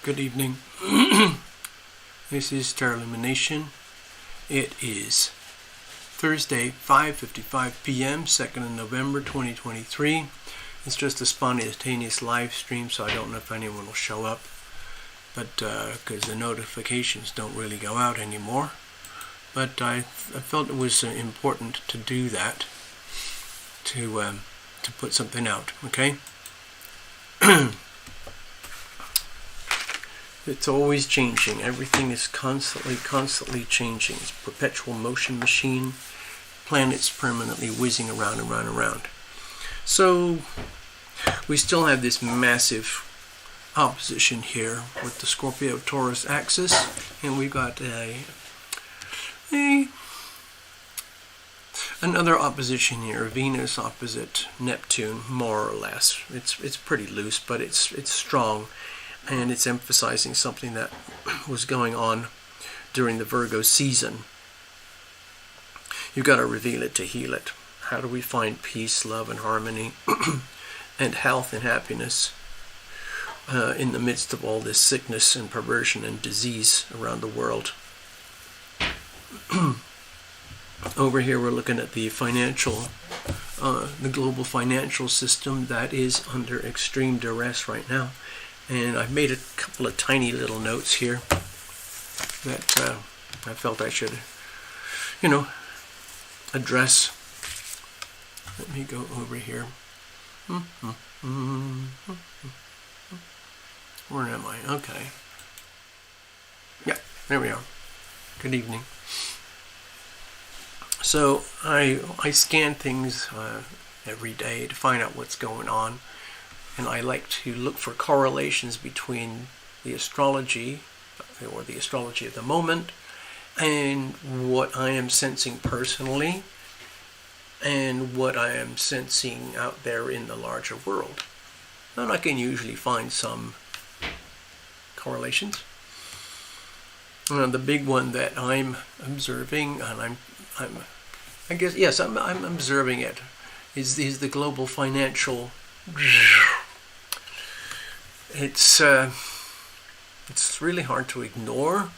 Good evening. This is TarotLumination. It is Thursday, 5:55 p.m., 2nd of November, 2023. It's just a spontaneous live stream, so I don't know if anyone will show up, but because the notifications don't really go out anymore. But I felt it was important to do that, to put something out, okay? It's always changing. Everything is constantly changing. It's a perpetual motion machine. Planets permanently whizzing around and around. So we still have this massive opposition here with the Scorpio-Taurus axis, and we've got another opposition here, Venus opposite Neptune, more or less. It's pretty loose, but it's strong. And it's emphasizing something that was going on during the Virgo season. You've got to reveal it to heal it. How do we find peace, love, and harmony, and health and happiness in the midst of all this sickness and perversion and disease around the world? Over here we're looking at the the global financial system that is under extreme duress right now. And I've made a couple of tiny little notes here that I felt I should, address. Let me go over here. Where am I? Okay. Yeah, there we are. Good evening. So I scan things every day to find out what's going on. And I like to look for correlations between the astrology, or the astrology of the moment, and what I am sensing personally, and what I am sensing out there in the larger world. And I can usually find some correlations. The big one that I'm observing, and I'm observing it, is the global financial. It's really hard to ignore.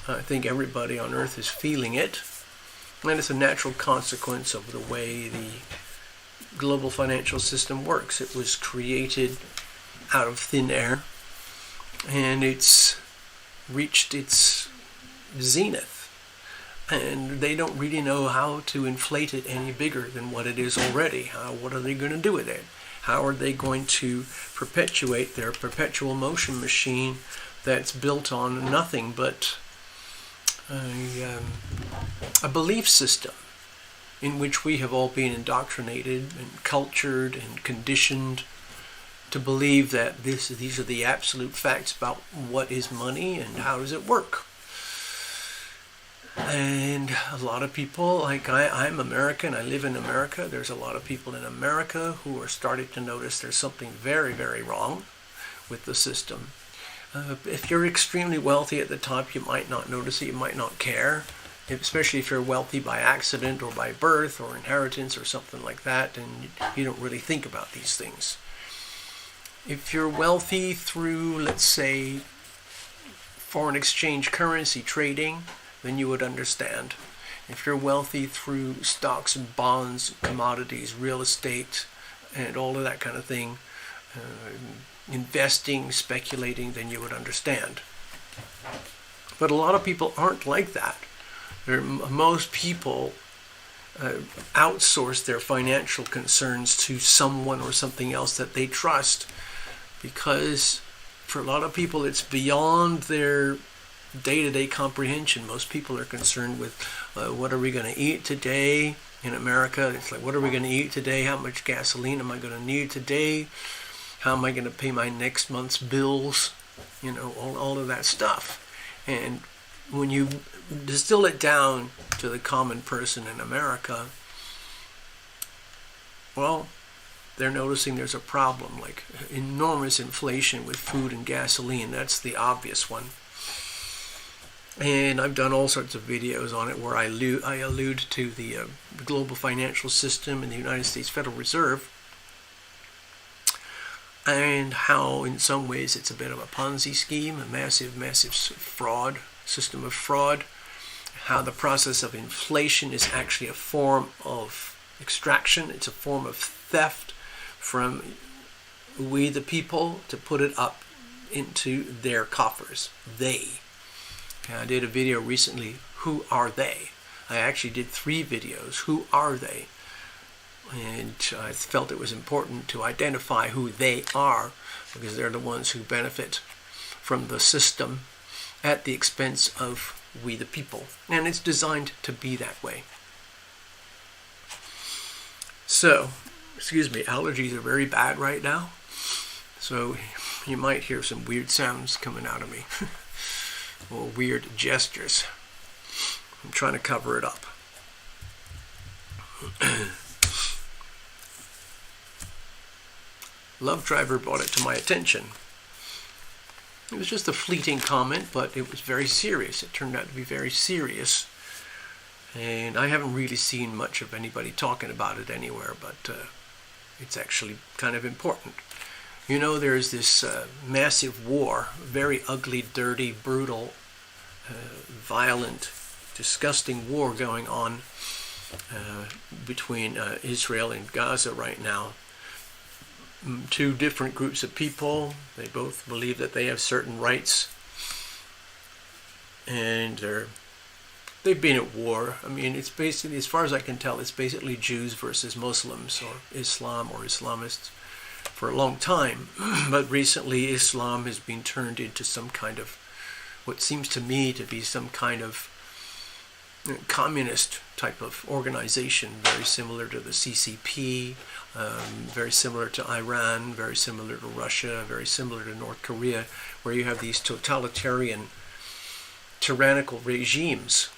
I think everybody on Earth is feeling it, and it's a natural consequence of the way the global financial system works. It was created out of thin air, and it's reached its zenith, and they don't really know how to inflate it any bigger than what it is already. What are they going to do with it? How are they going to perpetuate their perpetual motion machine that's built on nothing but a belief system in which we have all been indoctrinated and cultured and conditioned to believe that these are the absolute facts about what is money and how does it work? And a lot of people, like I'm American, I live in America. There's a lot of people in America who are starting to notice there's something very, very wrong with the system. If you're extremely wealthy at the top, you might not notice it, you might not care, especially if you're wealthy by accident or by birth or inheritance or something like that, and you don't really think about these things. If you're wealthy through, let's say, foreign exchange currency trading, then you would understand. If you're wealthy through stocks and bonds, commodities, real estate, and all of that kind of thing, investing, speculating, then you would understand. But a lot of people aren't like that. Most people outsource their financial concerns to someone or something else that they trust, because for a lot of people it's beyond their day-to-day comprehension. Most people are concerned with what are we going to eat today in America. It's like, what are we going to eat today? How much gasoline am I going to need today? How am I going to pay my next month's bills? All of that stuff. And when you distill it down to the common person in America, well, they're noticing there's a problem, like enormous inflation with food and gasoline. That's the obvious one. And I've done all sorts of videos on it where I allude to the global financial system in the United States Federal Reserve and how in some ways it's a bit of a Ponzi scheme, a massive, massive fraud, system of fraud, how the process of inflation is actually a form of extraction, it's a form of theft from we the people to put it up into their coffers. They. I did a video recently, who are they? I actually did 3 videos, who are they? And I felt it was important to identify who they are, because they're the ones who benefit from the system at the expense of we the people. And it's designed to be that way. So, excuse me, allergies are very bad right now. So you might hear some weird sounds coming out of me. Or weird gestures. I'm trying to cover it up. Love Driver brought it to my attention. It was just a fleeting comment, but it was very serious. It turned out to be very serious. And I haven't really seen much of anybody talking about it anywhere, but it's actually kind of important. You know, there's this massive war, very ugly, dirty, brutal, violent, disgusting war going on between Israel and Gaza right now. 2 different groups of people. They both believe that they have certain rights, and they've been at war. I mean, it's basically, as far as I can tell, it's basically Jews versus Muslims, or Islam or Islamists, for a long time. But recently, Islam has been turned into some kind of, what seems to me to be some kind of communist type of organization, very similar to the CCP, very similar to Iran, very similar to Russia, very similar to North Korea, where you have these totalitarian, tyrannical regimes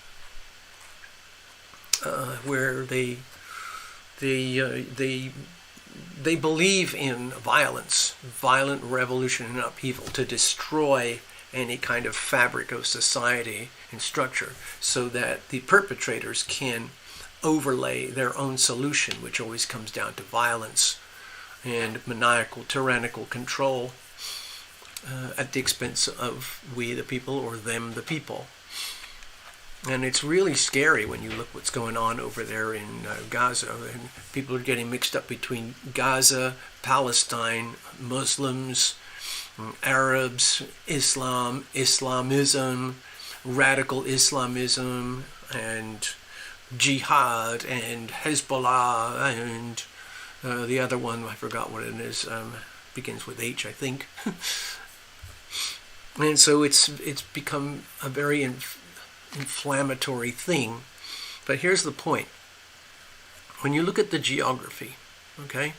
where they believe in violence, violent revolution and upheaval to destroy any kind of fabric of society and structure, so that the perpetrators can overlay their own solution, which always comes down to violence and maniacal, tyrannical control at the expense of we the people, or them the people. And it's really scary when you look what's going on over there in Gaza, and people are getting mixed up between Gaza, Palestine, Muslims, Arabs, Islam, Islamism, radical Islamism, and Jihad, and Hezbollah, and the other one, I forgot what it is, begins with H, I think. And so it's become a very inflammatory thing. But here's the point. When you look at the geography, okay,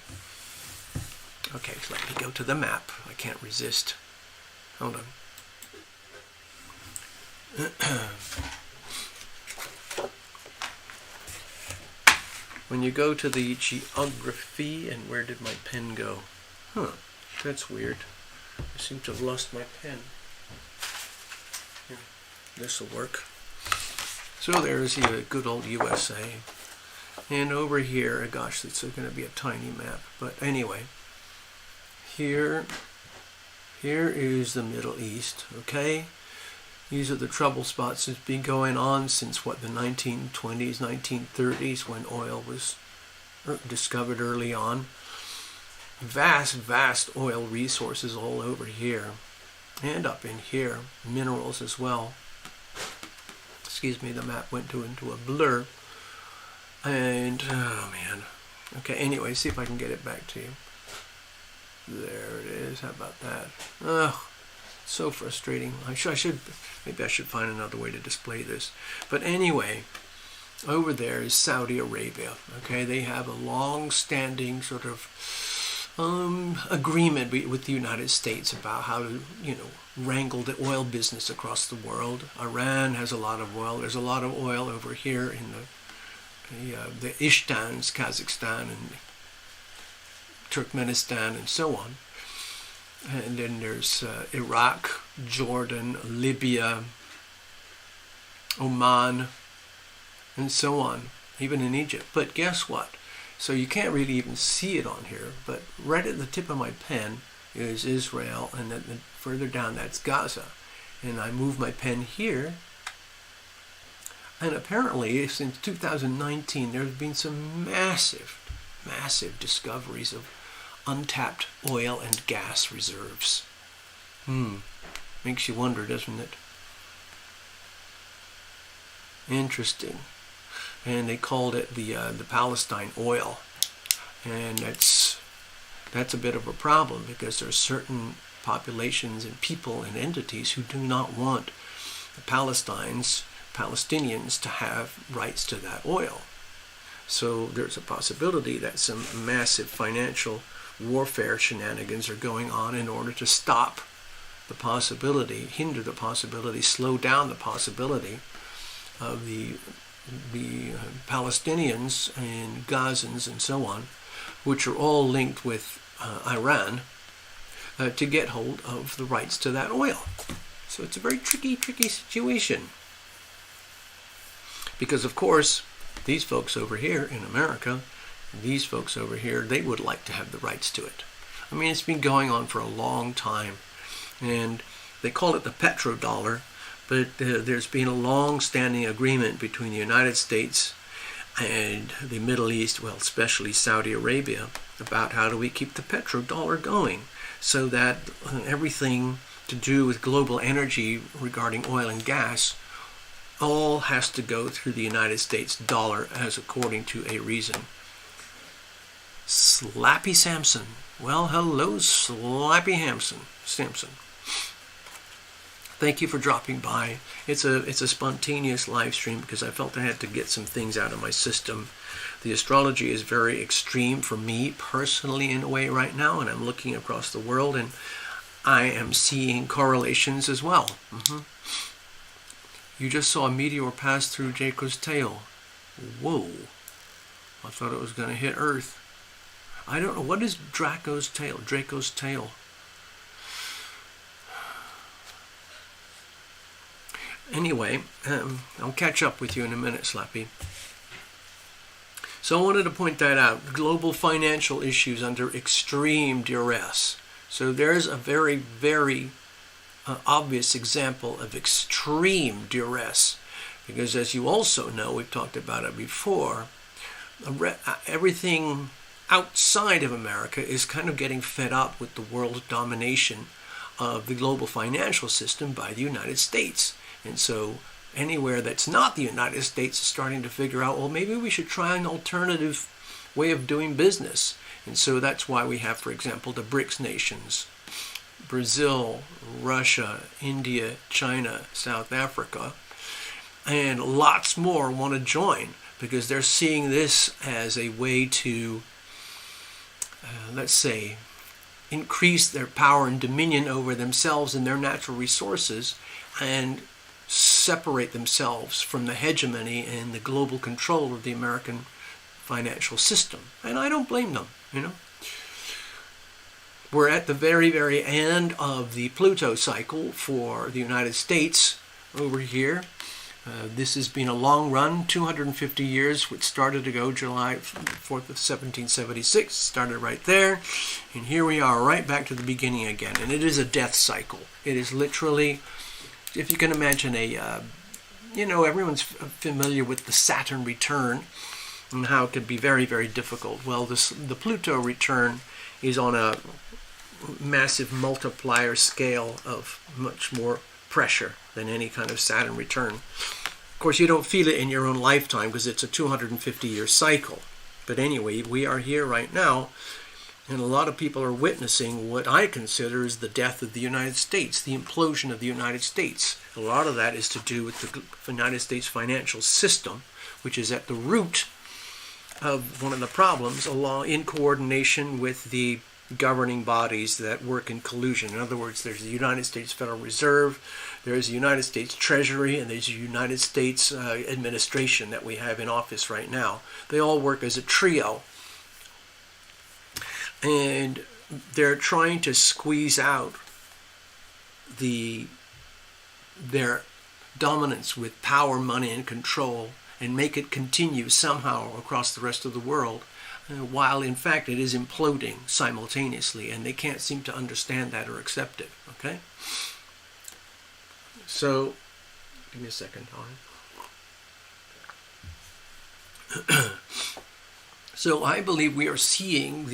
so let me go to the map. I can't resist. Hold on. When you go to the geography, and where did my pen go? That's weird. I seem to have lost my pen. Here, this will work. So there's the good old USA. And over here, gosh, it's going to be a tiny map. But anyway, here is the Middle East, okay? These are the trouble spots that's been going on since, what, the 1920s, 1930s, when oil was discovered early on. Vast, vast oil resources all over here. And up in here, minerals as well. Excuse me, the map went into a blur. And, oh man. Okay, anyway, see if I can get it back to you. There it is. How about that? Ugh, so frustrating. Maybe I should find another way to display this. But anyway, over there is Saudi Arabia. Okay, they have a long-standing sort of agreement with the United States about how to, wrangle the oil business across the world. Iran has a lot of oil. There's a lot of oil over here in the Ishtans, Kazakhstan, and Turkmenistan, and so on. And then there's Iraq, Jordan, Libya, Oman, and so on, even in Egypt. But guess what? So you can't really even see it on here, but right at the tip of my pen is Israel, and then further down that's Gaza. And I move my pen here, and apparently since 2019 there's been some massive discoveries of untapped oil and gas reserves. Makes you wonder, doesn't it? Interesting. And they called it the Palestine oil, and that's a bit of a problem, because there are certain populations and people and entities who do not want the Palestinians to have rights to that oil. So there's a possibility that some massive financial warfare shenanigans are going on in order to stop the possibility, hinder the possibility, slow down the possibility of the Palestinians and Gazans and so on, which are all linked with Iran, to get hold of the rights to that oil. So it's a very tricky situation. Because of course, these folks over here in America, these folks over here, they would like to have the rights to it. I mean, it's been going on for a long time, and they call it the petrodollar, but there's been a long-standing agreement between the United States and the Middle East, well, especially Saudi Arabia, about how do we keep the petrodollar going, so that everything to do with global energy regarding oil and gas all has to go through the United States dollar, as according to a reason. Slappy Samson. Well, hello, Slappy Samson. Thank you for dropping by. It's a spontaneous live stream because I felt I had to get some things out of my system. The astrology is very extreme for me personally in a way right now, and I'm looking across the world and I am seeing correlations as well. You just saw a meteor pass through Draco's tail. Whoa. I thought it was going to hit Earth. I don't know. What is Draco's tail? Draco's tail. Anyway, I'll catch up with you in a minute, Slappy. So I wanted to point that out. Global financial issues under extreme duress. So there's a very, very obvious example of extreme duress, because as you also know, we've talked about it before, everything outside of America is kind of getting fed up with the world domination of the global financial system by the United States. And so anywhere that's not the United States is starting to figure out, well, maybe we should try an alternative way of doing business. And so that's why we have, for example, the BRICS nations: Brazil, Russia, India, China, South Africa, and lots more want to join because they're seeing this as a way to, let's say, increase their power and dominion over themselves and their natural resources, and separate themselves from the hegemony and the global control of the American financial system. And I don't blame them, you know. We're at the very, very end of the Pluto cycle for the United States over here. This has been a long run, 250 years, which started to go July 4th of 1776, started right there, and here we are right back to the beginning again. And it is a death cycle. It is literally, if you can imagine everyone's familiar with the Saturn return and how it could be very, very difficult. Well, the Pluto return is on a massive multiplier scale of much more pressure than any kind of Saturn return. Of course, you don't feel it in your own lifetime because it's a 250-year cycle. But anyway, we are here right now, and a lot of people are witnessing what I consider is the death of the United States, the implosion of the United States. A lot of that is to do with the United States financial system, which is at the root of one of the problems, along in coordination with the governing bodies that work in collusion. In other words, there's the United States Federal Reserve, there's the United States Treasury, and there's the United States administration that we have in office right now. They all work as a trio. And they're trying to squeeze out their dominance with power, money, and control and make it continue somehow across the rest of the world while in fact it is imploding simultaneously, and they can't seem to understand that or accept it. Okay? So, give me a second, Tom. So I believe we are seeing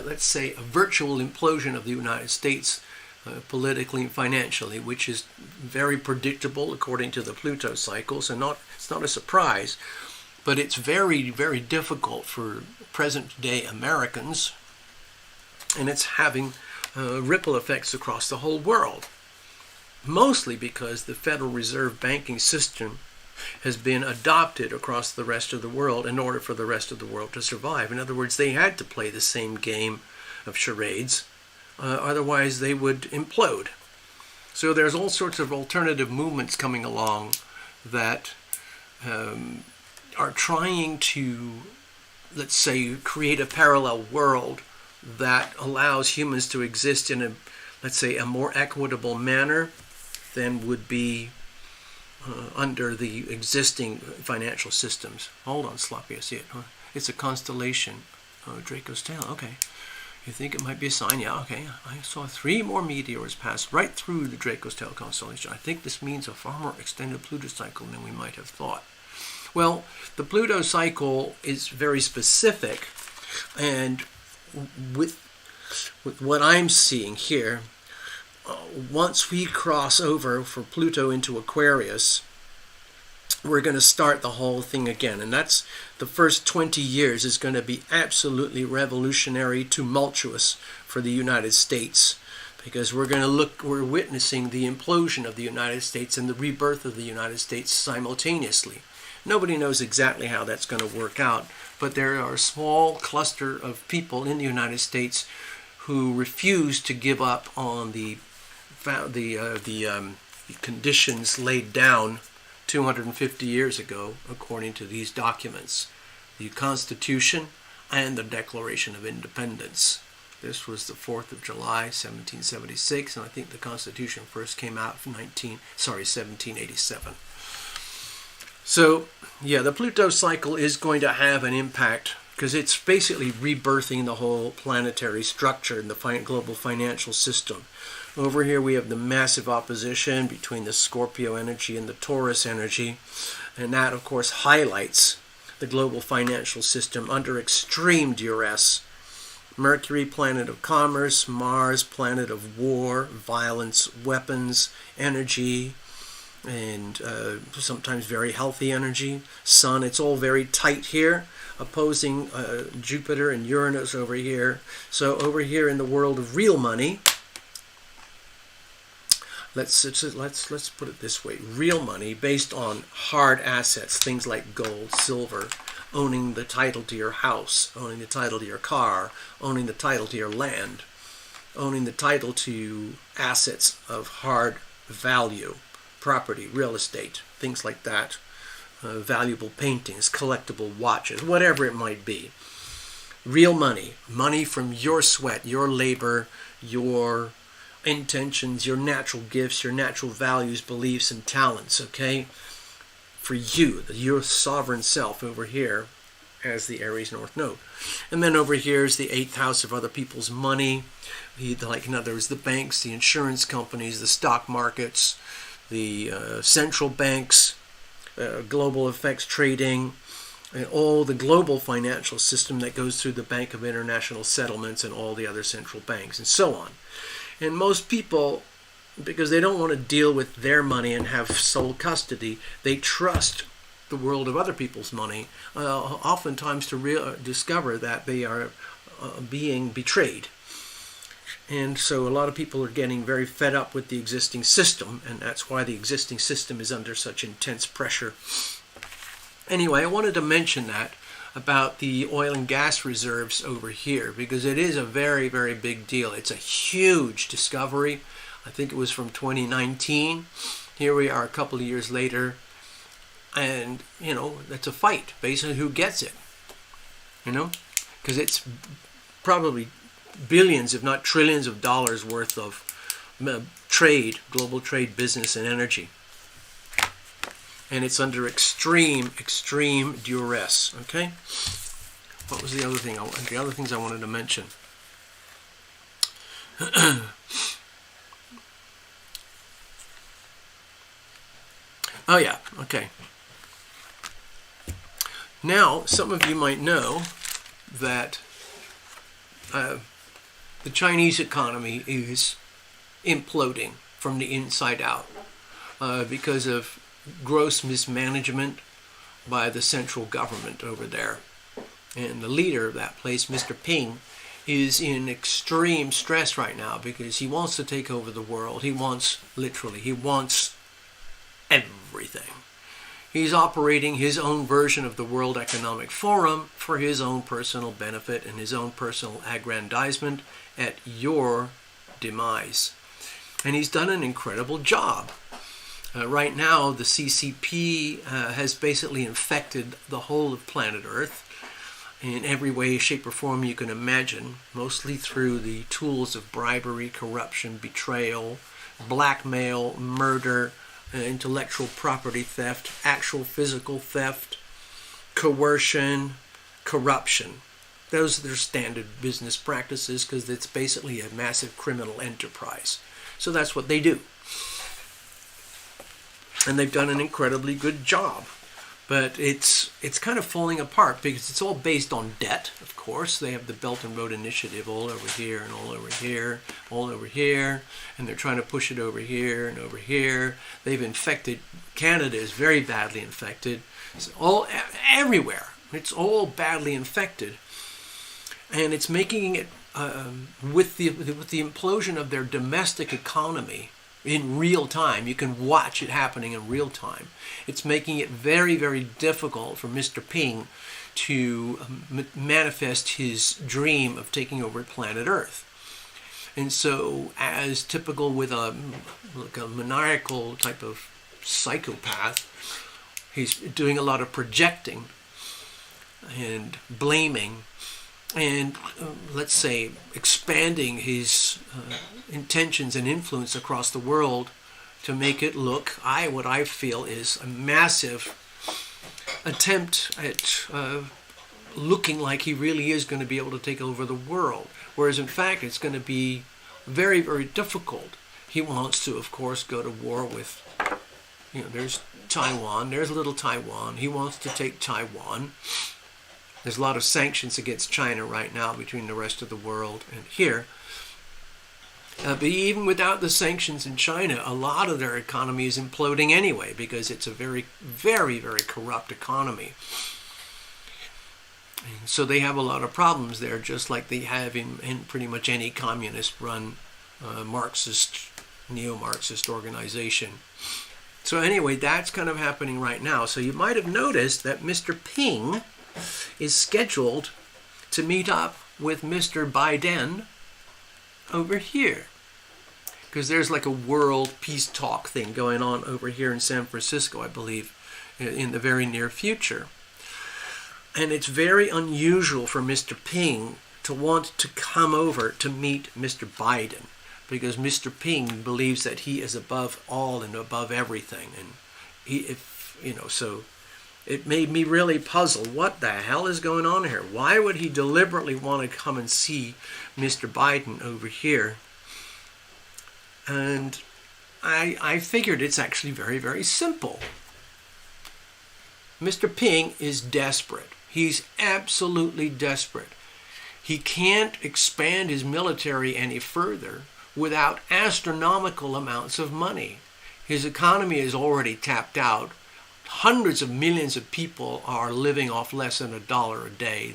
let's say, a virtual implosion of the United States politically and financially, which is very predictable according to the Pluto cycle. So it's not a surprise, but it's very, very difficult for present-day Americans, and it's having ripple effects across the whole world, mostly because the Federal Reserve banking system has been adopted across the rest of the world in order for the rest of the world to survive. In other words, they had to play the same game of charades, otherwise they would implode. So there's all sorts of alternative movements coming along that are trying to, let's say, create a parallel world that allows humans to exist in let's say, a more equitable manner than would be under the existing financial systems. Hold on, Sloppy, I see it. It's a constellation. Draco's tail, okay. You think it might be a sign? Yeah, okay. I saw 3 more meteors pass right through the Draco's tail constellation. I think this means a far more extended Pluto cycle than we might have thought. Well, the Pluto cycle is very specific, and with what I'm seeing here, once we cross over for Pluto into Aquarius, we're going to start the whole thing again. And that's the first 20 years is going to be absolutely revolutionary, tumultuous for the United States, because we're witnessing the implosion of the United States and the rebirth of the United States simultaneously. Nobody knows exactly how that's going to work out, but there are a small cluster of people in the United States who refuse to give up on the conditions laid down 250 years ago, according to these documents, the Constitution and the Declaration of Independence. This was the 4th of July, 1776, and I think the Constitution first came out in 1787. So, yeah, the Pluto cycle is going to have an impact, because it's basically rebirthing the whole planetary structure in the global financial system. Over here we have the massive opposition between the Scorpio energy and the Taurus energy, and that of course highlights the global financial system under extreme duress. Mercury, planet of commerce; Mars, planet of war, violence, weapons, energy, and sometimes very healthy energy. Sun, it's all very tight here, opposing Jupiter and Uranus over here. So over here in the world of real money, let's put it this way: real money based on hard assets, things like gold, silver, owning the title to your house, owning the title to your car, owning the title to your land, owning the title to assets of hard value, property, real estate, things like that, valuable paintings, collectible watches, whatever it might be. Real money, money from your sweat, your labor, your intentions, your natural gifts, your natural values, beliefs, and talents, okay? For you, your sovereign self over here as the Aries North Node. And then over here is the 8th house of other people's money, like in other words, the banks, the insurance companies, the stock markets, the central banks, global effects trading, and all the global financial system that goes through the Bank of International Settlements and all the other central banks, and so on. And most people, because they don't want to deal with their money and have sole custody, they trust the world of other people's money, oftentimes to discover that they are being betrayed. And so a lot of people are getting very fed up with the existing system, and that's why the existing system is under such intense pressure. Anyway, I wanted to mention that about the oil and gas reserves over here, because it is a very, very big deal. It's a huge discovery. I think it was from 2019. Here we are a couple of years later, and, you know, it's a fight, basically, who gets it, you know, because it's probably billions, if not trillions of dollars worth of trade, global trade, business, and energy. And it's under extreme, extreme duress, okay? What was the other thing? The other things I wanted to mention. Oh yeah, okay. Now, some of you might know that the Chinese economy is imploding from the inside out because of gross mismanagement by the central government over there. And the leader of that place, Mr. Ping, is in extreme stress right now because he wants to take over the world. He wants everything. He's operating his own version of the World Economic Forum for his own personal benefit and his own personal aggrandizement at your demise. And he's done an incredible job. Right now, the CCP has basically infected the whole of planet Earth in every way, shape, or form you can imagine, mostly through the tools of bribery, corruption, betrayal, blackmail, murder, intellectual property theft, actual physical theft, coercion, corruption. Those are their standard business practices because it's basically a massive criminal enterprise. So that's what they do. And they've done an incredibly good job. But it's kind of falling apart because it's all based on debt, of course. They have the Belt and Road Initiative all over here and all over here, all over here, and they're trying to push it over here and over here. They've infected, Canada is very badly infected. It's all everywhere. It's all badly infected. And it's making it, with the implosion of their domestic economy, in real time. You can watch it happening in real time. It's making it very, very difficult for Mr. Ping to manifest his dream of taking over planet Earth. And so, as typical with a maniacal type of psychopath, he's doing a lot of projecting and blaming and let's say expanding his intentions and influence across the world to make it look, what I feel is a massive attempt at looking like he really is going to be able to take over the world, whereas in fact it's going to be very, very difficult. He wants to, of course, go to war with, there's Taiwan, there's little Taiwan. He wants to take Taiwan. There's a lot of sanctions against China right now between the rest of the world and here. But even without the sanctions in China, a lot of their economy is imploding anyway because it's a very, very, very corrupt economy. And so they have a lot of problems there, just like they have in pretty much any communist-run Marxist, neo-Marxist organization. So anyway, that's kind of happening right now. So you might have noticed that Mr. Ping is scheduled to meet up with Mr. Biden over here, because there's like a world peace talk thing going on over here in San Francisco, I believe, in the very near future. And it's very unusual for Mr. Ping to want to come over to meet Mr. Biden, because Mr. Ping believes that he is above all and above everything, and so it made me really puzzle. What the hell is going on here? Why would he deliberately want to come and see Mr. Biden over here? And I figured it's actually very, very simple. Mr. Ping is desperate. He's absolutely desperate. He can't expand his military any further without astronomical amounts of money. His economy is already tapped out. Hundreds of millions of people are living off less than $1 a day.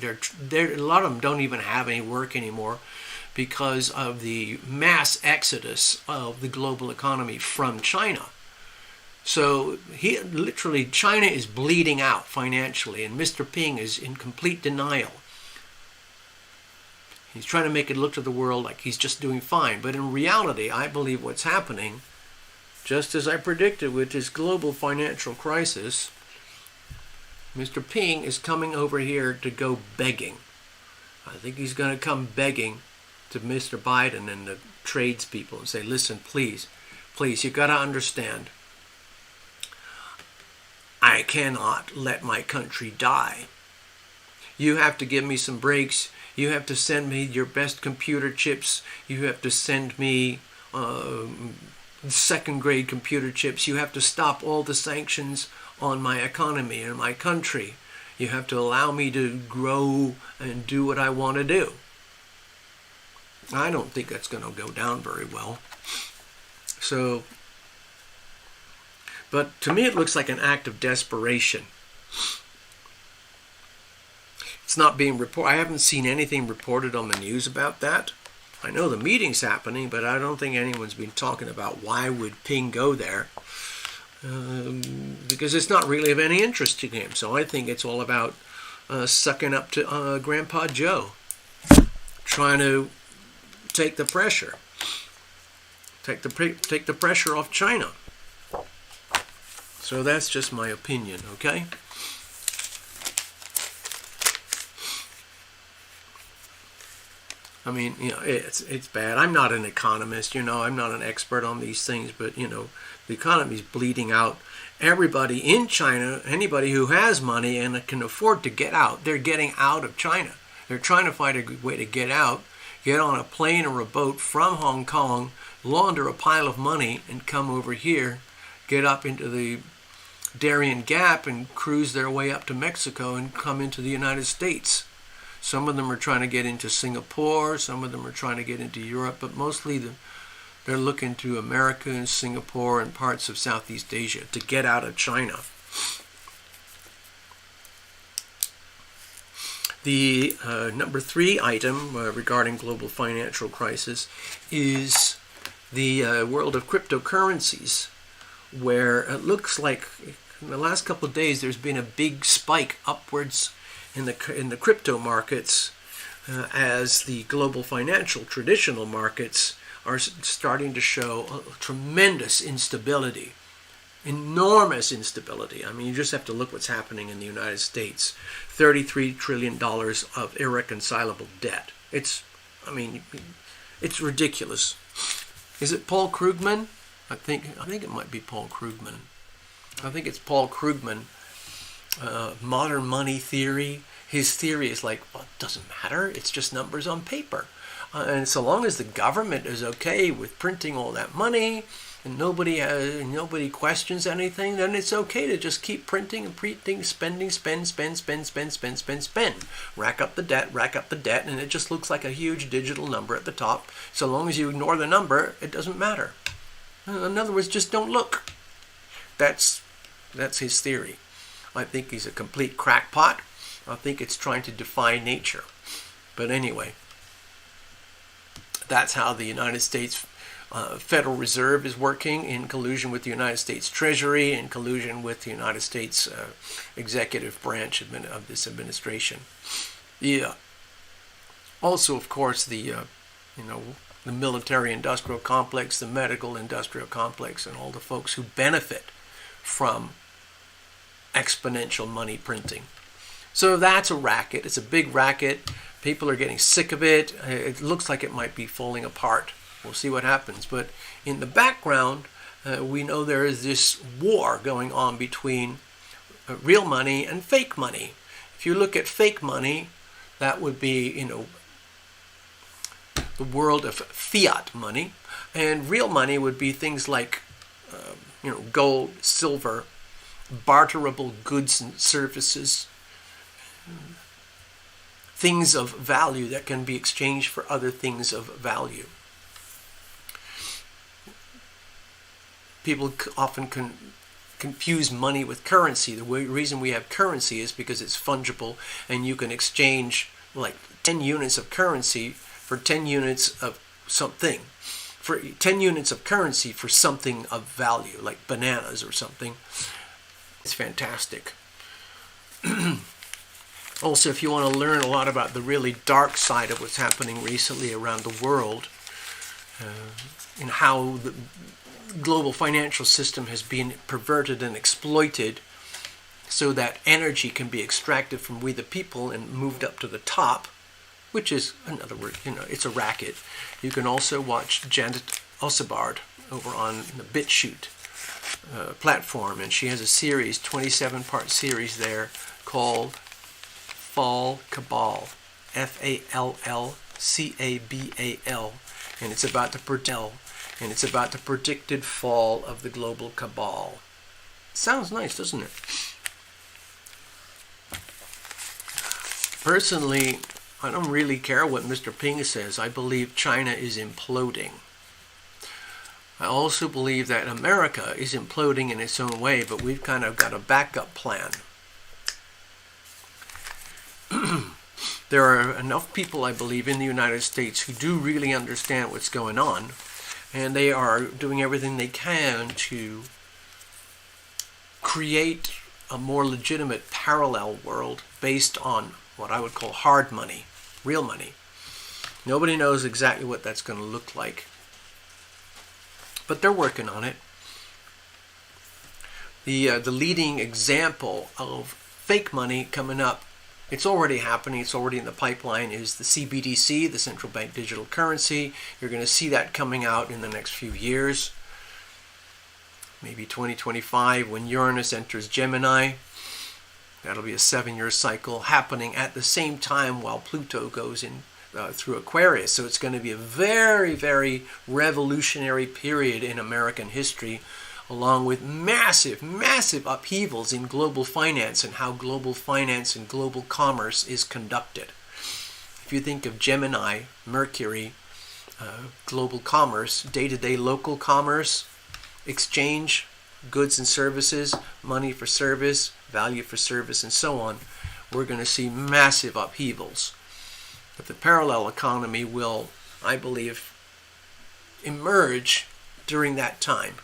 A lot of them don't even have any work anymore because of the mass exodus of the global economy from China. So China is bleeding out financially, and Mr. Ping is in complete denial. He's trying to make it look to the world like he's just doing fine. But in reality, I believe what's happening, just as I predicted with this global financial crisis, Mr. Ping is coming over here to go begging. I think he's going to come begging to Mr. Biden and the tradespeople and say, listen, please, you got to understand, I cannot let my country die. You have to give me some breaks. You have to send me your best computer chips. You have to send me second-grade computer chips. You have to stop all the sanctions on my economy and my country. You have to allow me to grow and do what I want to do. I don't think that's going to go down very well. So, but to me it looks like an act of desperation. It's not being reported. I haven't seen anything reported on the news about that. I know the meeting's happening, but I don't think anyone's been talking about why would Ping go there. Because it's not really of any interest to him. So I think it's all about sucking up to Grandpa Joe, trying to take the pressure, take the pressure off China. So that's just my opinion, okay? I mean, you know, it's bad. I'm not an economist, you know, I'm not an expert on these things, but, you know, the economy's bleeding out. Everybody in China, anybody who has money and can afford to get out, they're getting out of China. They're trying to find a way to get out, get on a plane or a boat from Hong Kong, launder a pile of money, and come over here, get up into the Darien Gap and cruise their way up to Mexico and come into the United States. Some of them are trying to get into Singapore, some of them are trying to get into Europe, but mostly they're looking to America and Singapore and parts of Southeast Asia to get out of China. The number 3 item regarding global financial crisis is the world of cryptocurrencies, where it looks like in the last couple of days there's been a big spike upwards in the crypto markets as the global financial traditional markets are starting to show a tremendous instability, enormous instability. I mean, you just have to look what's happening in the United States. $33 trillion of irreconcilable debt. It's ridiculous. Is it Paul Krugman? I think it might be Paul Krugman. I think it's Paul Krugman. Modern money theory. His theory is like, well, it doesn't matter. It's just numbers on paper. And so long as the government is okay with printing all that money and nobody questions anything, then it's okay to just keep printing and spending, spend. Rack up the debt, and it just looks like a huge digital number at the top. So long as you ignore the number, it doesn't matter. In other words, just don't look. That's his theory. I think he's a complete crackpot. I think it's trying to defy nature. But anyway, that's how the United States Federal Reserve is working in collusion with the United States Treasury, in collusion with the United States executive branch of this administration. Yeah. Also, of course, the military-industrial complex, the medical-industrial complex, and all the folks who benefit from exponential money printing. So that's a racket. It's a big racket. People are getting sick of it. It looks like it might be falling apart. We'll see what happens. But in the background, we know there is this war going on between real money and fake money. If you look at fake money, that would be, the world of fiat money. And real money would be things like, gold, silver, barterable goods and services, things of value that can be exchanged for other things of value. People often confuse money with currency. The reason we have currency is because it's fungible, and you can exchange like 10 units of currency for 10 units of something. For 10 units of currency for something of value, like bananas or something. It's fantastic. Also, if you want to learn a lot about the really dark side of what's happening recently around the world, and how the global financial system has been perverted and exploited so that energy can be extracted from we the people and moved up to the top, which is, in other words, it's a racket. You can also watch Janet Osebard over on the BitChute platform, and she has a series, 27-part series there called fall cabal, Fallcabal, and it's about the predicted fall of the global cabal. Sounds nice, doesn't it? Personally, I don't really care what Mr. Ping says. I believe China is imploding. I also believe that America is imploding in its own way, but we've kind of got a backup plan. There are enough people, I believe, in the United States who do really understand what's going on, and they are doing everything they can to create a more legitimate parallel world based on what I would call hard money, real money. Nobody knows exactly what that's going to look like, but they're working on it. The leading example of fake money coming up, it's already happening, it's already in the pipeline, is the CBDC, the central bank digital currency. You're going to see that coming out in the next few years. Maybe 2025, when Uranus enters Gemini. That'll be a 7-year cycle happening at the same time while Pluto goes in through Aquarius. So it's going to be a very, very revolutionary period in American history, along with massive, massive upheavals in global finance and how global finance and global commerce is conducted. If you think of Gemini, Mercury, global commerce, day-to-day local commerce, exchange, goods and services, money for service, value for service, and so on, we're going to see massive upheavals. But the parallel economy will, I believe, emerge during that time.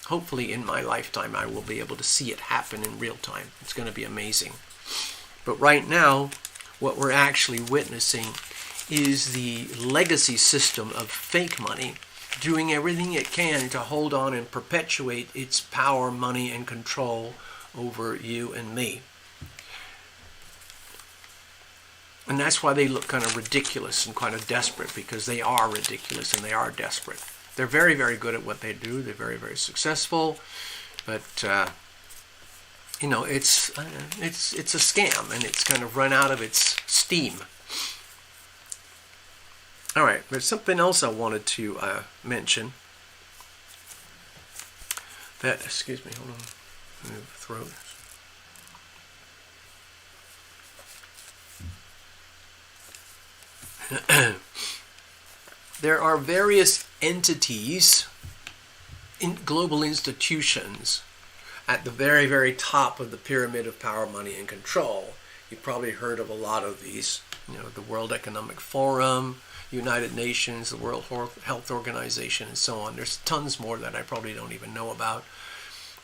Hopefully in my lifetime I will be able to see it happen in real time. It's going to be amazing. But right now, what we're actually witnessing is the legacy system of fake money doing everything it can to hold on and perpetuate its power, money, and control over you and me. And that's why they look kind of ridiculous and kind of desperate, because they are ridiculous and they are desperate. They're very, very good at what they do. They're very, very successful. But, it's a scam, and it's kind of run out of its steam. All right, there's something else I wanted to mention. Excuse me, hold on. Move the throat. There are various entities, global institutions, at the very, very top of the pyramid of power, money, and control. You've probably heard of a lot of these. The World Economic Forum, United Nations, the World Health Organization, and so on. There's tons more that I probably don't even know about.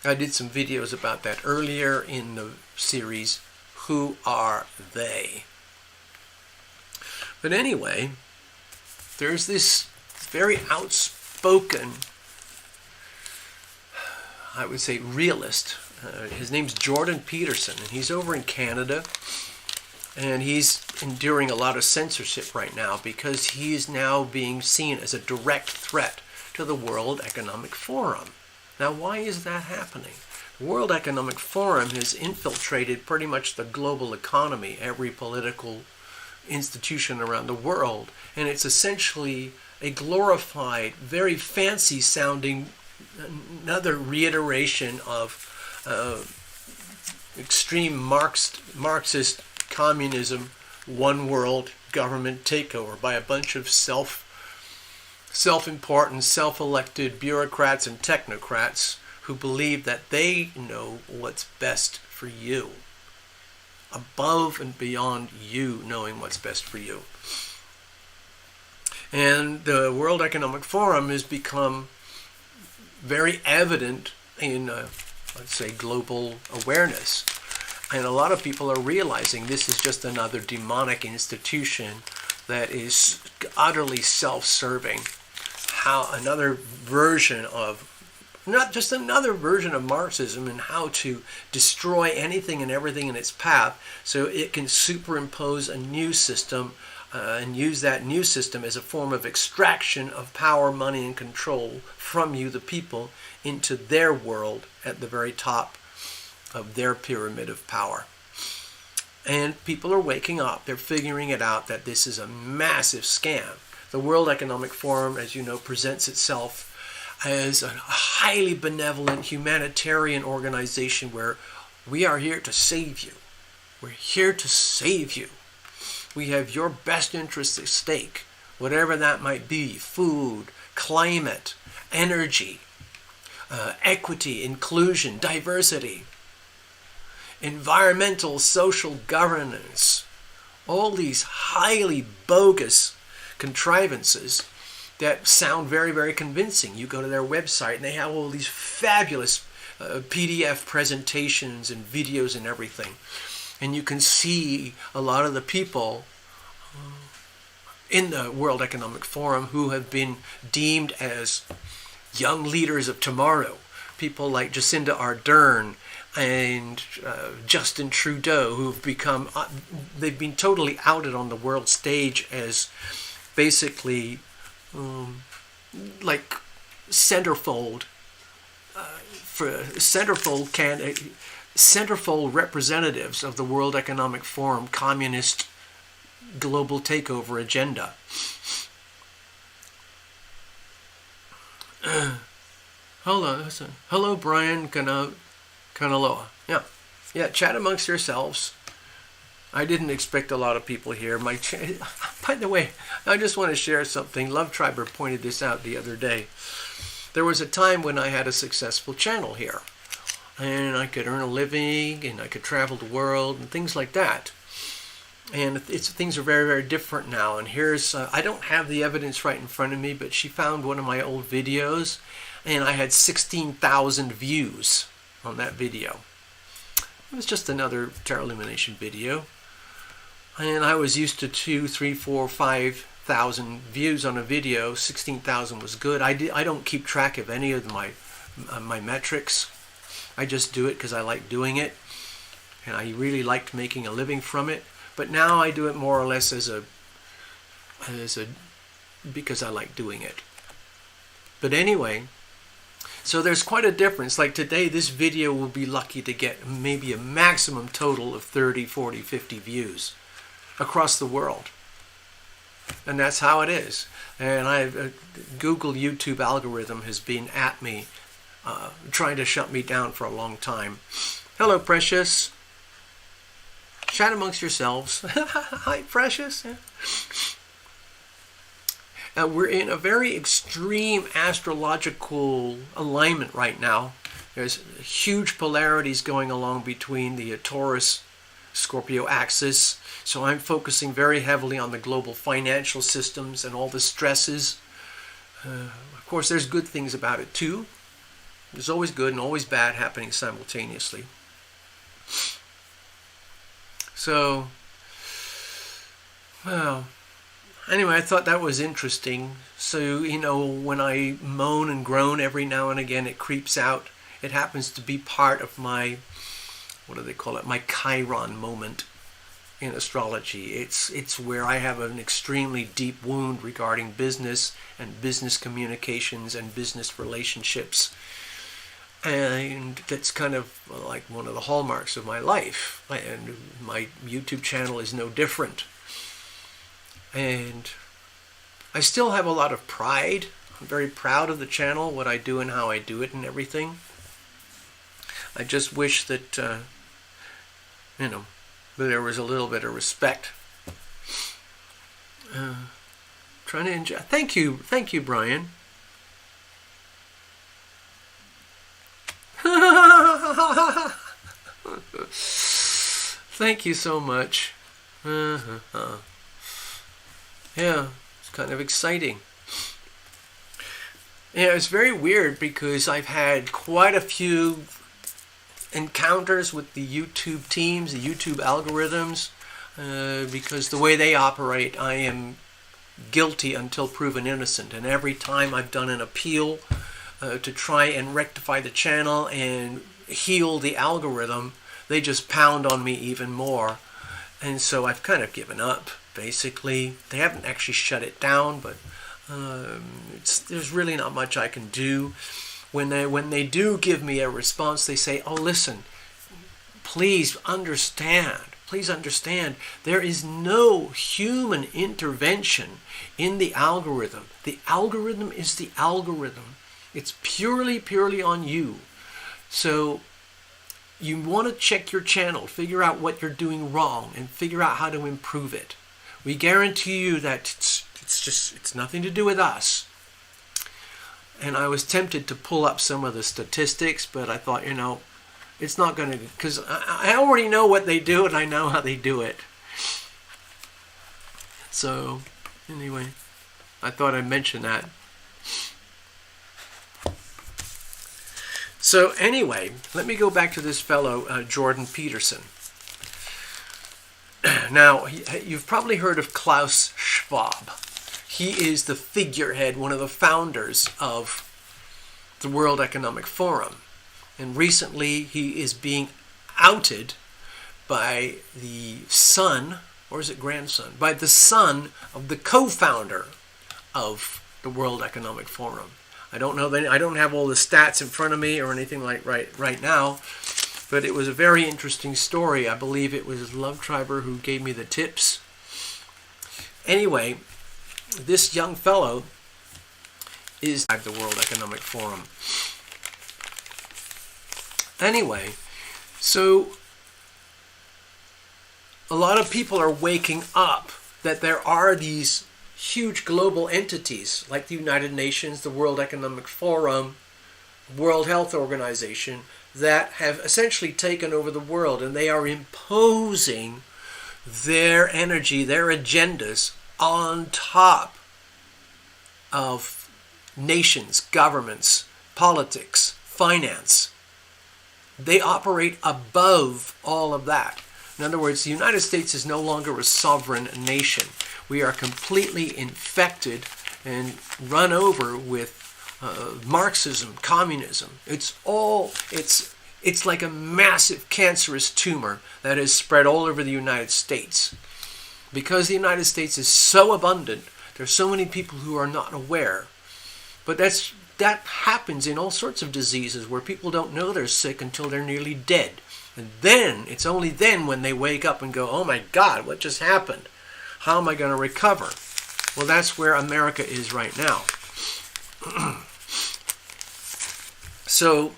I did some videos about that earlier in the series, Who Are They? But anyway, there's this very outspoken, I would say, realist. His name's Jordan Peterson, and he's over in Canada. And he's enduring a lot of censorship right now because he is now being seen as a direct threat to the World Economic Forum. Now, why is that happening? The World Economic Forum has infiltrated pretty much the global economy, every political institution around the world, and it's essentially a glorified, very fancy-sounding, another reiteration of extreme Marxist communism, one world government takeover by a bunch of self-important, self-elected bureaucrats and technocrats who believe that they know what's best for you, above and beyond you knowing what's best for you. And the World Economic Forum has become very evident in, let's say, global awareness. And a lot of people are realizing this is just another demonic institution that is utterly self-serving. Another version of, not just another version of Marxism, and how to destroy anything and everything in its path so it can superimpose a new system and use that new system as a form of extraction of power, money, and control from you, the people, into their world at the very top of their pyramid of power. And people are waking up. They're figuring it out that this is a massive scam. The World Economic Forum, as you know, presents itself as a highly benevolent humanitarian organization where we are here to save you. We're here to save you. We have your best interests at stake, whatever that might be: food, climate, energy, equity, inclusion, diversity, environmental, social governance, all these highly bogus contrivances that sound very, very convincing. You go to their website and they have all these fabulous PDF presentations and videos and everything. And you can see a lot of the people in the World Economic Forum who have been deemed as young leaders of tomorrow. People like Jacinda Ardern and Justin Trudeau, who've become, they've been totally outed on the world stage as basically like centerfold centerfold representatives of the World Economic Forum communist global takeover agenda. Hello, Brian Kanaloa. Yeah, chat amongst yourselves. I didn't expect a lot of people here. By the way, I just want to share something. Love Triber pointed this out the other day. There was a time when I had a successful channel here, and I could earn a living, and I could travel the world, and things like that. And things are very, very different now. And here's, I don't have the evidence right in front of me, but she found one of my old videos, and I had 16,000 views on that video. It was just another TarotLumination video. And I was used to 2, 3, 4, 5,000 views on a video. 16,000 was good. I don't keep track of any of my metrics. I just do it because I like doing it, and I really liked making a living from it. But now I do it more or less because I like doing it. But anyway, so there's quite a difference. Like today, this video will be lucky to get maybe a maximum total of 30, 40, 50 views across the world. And that's how it is. And Google YouTube algorithm has been at me, trying to shut me down for a long time. Hello, Precious. Chat amongst yourselves. Hi, Precious. We're in a very extreme astrological alignment right now. There's huge polarities going along between the Taurus-Scorpio axis. So I'm focusing very heavily on the global financial systems and all the stresses. Of course, there's good things about it too. There's always good and always bad happening simultaneously. So, well, anyway, I thought that was interesting. So, you know, when I moan and groan every now and again, it creeps out. It happens to be part of my, what do they call it, my Chiron moment in astrology. It's where I have an extremely deep wound regarding business and business communications and business relationships. And that's kind of like one of the hallmarks of my life. And my YouTube channel is no different. And I still have a lot of pride. I'm very proud of the channel, what I do and how I do it and everything. I just wish that, you know, there was a little bit of respect. Trying to enjoy. Thank you, Brian. Thank you so much. Yeah, it's kind of exciting. Yeah, it's very weird because I've had quite a few encounters with the YouTube teams, the YouTube algorithms, because the way they operate, I am guilty until proven innocent. And every time I've done an appeal to try and rectify the channel and heal the algorithm, they just pound on me even more. And so I've kind of given up, basically. They haven't actually shut it down, but there's really not much I can do. When they do give me a response, they say, oh, listen, please understand, please understand, there is no human intervention in the algorithm. The algorithm is the algorithm. It's purely on you. So you want to check your channel, figure out what you're doing wrong, and figure out how to improve it. We guarantee you that it's nothing to do with us. And I was tempted to pull up some of the statistics, but I thought, it's not going to, because I already know what they do and I know how they do it. So, anyway, I thought I'd mention that. So, anyway, let me go back to this fellow, Jordan Peterson. Now, you've probably heard of Klaus Schwab. He is the figurehead, one of the founders of the World Economic Forum. And recently he is being outed by the son, or is it grandson? By the son of the co-founder of the World Economic Forum. I don't know, I don't have all the stats in front of me or anything like right now, but it was a very interesting story. I believe it was Love Triber who gave me the tips. Anyway, this young fellow is the World Economic Forum. Anyway, so a lot of people are waking up that there are these huge global entities like the United Nations, the World Economic Forum, World Health Organization, that have essentially taken over the world, and they are imposing their energy, their agendas on top of nations, governments, politics, finance. They operate above all of that. In other words, the United States is no longer a sovereign nation. We are completely infected and run over with Marxism, communism. It's like a massive cancerous tumor that has spread all over the United States. Because the United States is so abundant, there's so many people who are not aware. But that happens in all sorts of diseases where people don't know they're sick until they're nearly dead. And then, it's only then when they wake up and go, oh my God, what just happened? How am I going to recover? Well, that's where America is right now. So,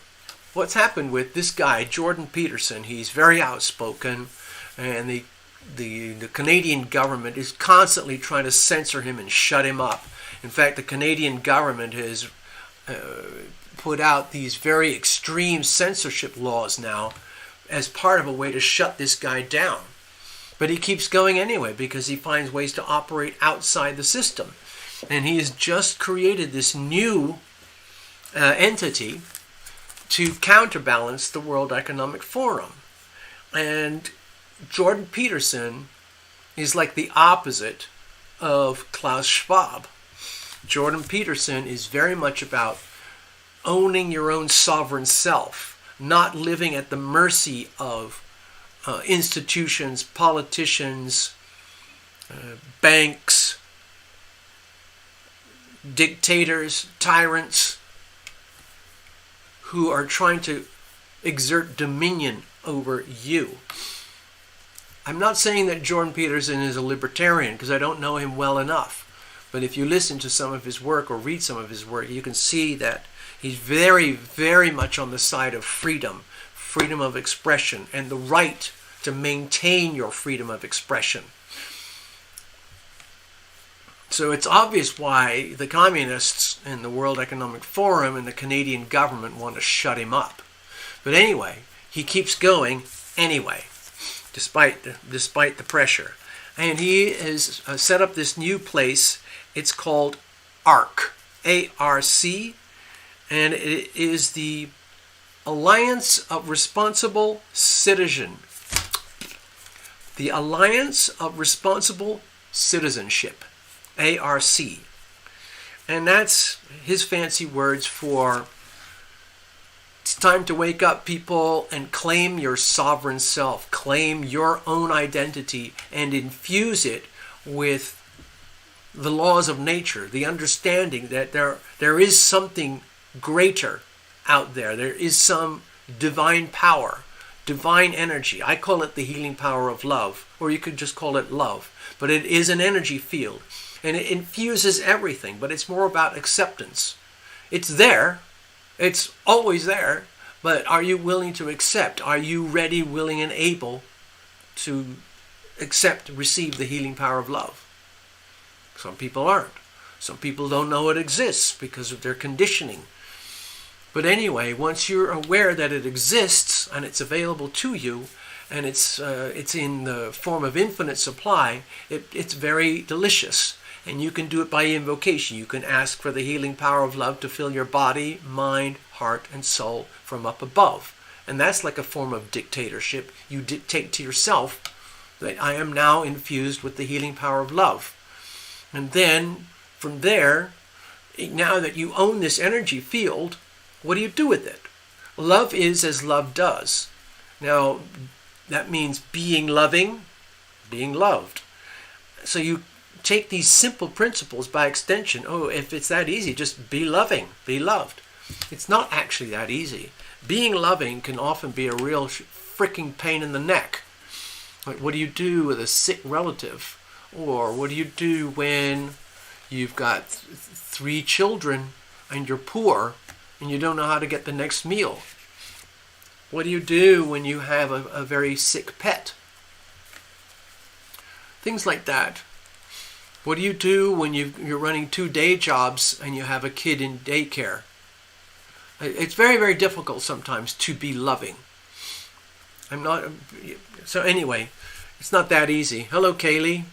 what's happened with this guy, Jordan Peterson, he's very outspoken, and the Canadian government is constantly trying to censor him and shut him up. In fact, the Canadian government has put out these very extreme censorship laws now as part of a way to shut this guy down. But he keeps going anyway because he finds ways to operate outside the system. And he has just created this new entity to counterbalance the World Economic Forum. And Jordan Peterson is like the opposite of Klaus Schwab. Jordan Peterson is very much about owning your own sovereign self, not living at the mercy of institutions, politicians, banks, dictators, tyrants, who are trying to exert dominion over you. I'm not saying that Jordan Peterson is a libertarian because I don't know him well enough. But if you listen to some of his work or read some of his work, you can see that he's very, very much on the side of freedom of expression, and the right to maintain your freedom of expression. So it's obvious why the communists and the World Economic Forum and the Canadian government want to shut him up. But anyway, he keeps going anyway, despite the pressure. And he has set up this new place. It's called ARC, A-R-C, and it is the Alliance of Responsible Citizen. The Alliance of Responsible Citizenship, ARC. And that's his fancy words for it's time to wake up, people, and claim your sovereign self, claim your own identity, and infuse it with the laws of nature, the understanding that there is something greater out there. There is some divine power divine energy. I call it the healing power of love, or you could just call it love. But it is an energy field, and it infuses everything, but it's more about acceptance. It's there. It's always there. But are you willing to accept? Are you ready, willing, and able to accept, receive the healing power of love? Some people aren't. Some people don't know it exists because of their conditioning. But anyway, once you're aware that it exists and it's available to you, and it's in the form of infinite supply, it's very delicious. And you can do it by invocation. You can ask for the healing power of love to fill your body, mind, heart, and soul from up above. And that's like a form of dictatorship. You dictate to yourself that I am now infused with the healing power of love. And then, from there, now that you own this energy field, what do you do with it? Love is as love does. Now, that means being loving, being loved. So you take these simple principles by extension. Oh, if it's that easy, just be loving, be loved. It's not actually that easy. Being loving can often be a real freaking pain in the neck. Like, what do you do with a sick relative? Or what do you do when you've got 3 children and you're poor and you don't know how to get the next meal? What do you do when you have a very sick pet? Things like that. What do you do when you're running 2 day jobs and you have a kid in daycare? It's very, very difficult sometimes to be loving. So anyway, it's not that easy. Hello, Kaylee.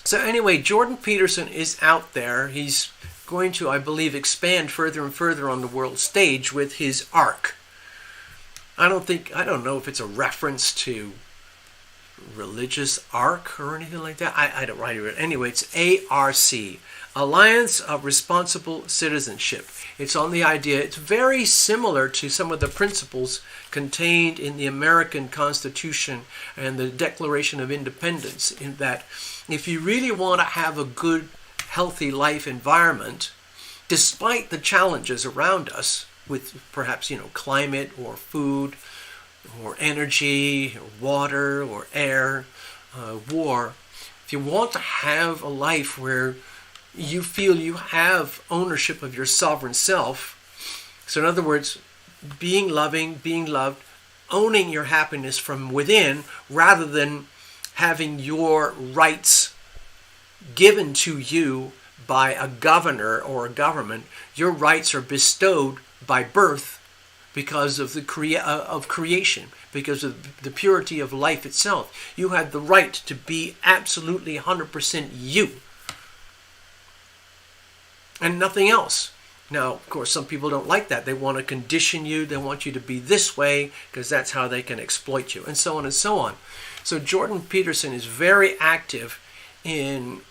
So anyway, Jordan Peterson is out there. He's going to, I believe, expand further and further on the world stage with his arc. I don't know if it's a reference to religious arc or anything like that. I don't write it. Anyway, it's ARC, Alliance of Responsible Citizenship. It's on the idea, it's very similar to some of the principles contained in the American Constitution and the Declaration of Independence, in that if you really want to have a good, healthy life environment, despite the challenges around us, with perhaps, climate or food or energy or water or air, war, if you want to have a life where you feel you have ownership of your sovereign self, so in other words, being loving, being loved, owning your happiness from within rather than having your rights given to you by a governor or a government, your rights are bestowed by birth because of the creation, because of the purity of life itself. You have the right to be absolutely 100% you and nothing else. Now, of course, some people don't like that. They want to condition you. They want you to be this way because that's how they can exploit you, and so on and so on. So Jordan Peterson is very active in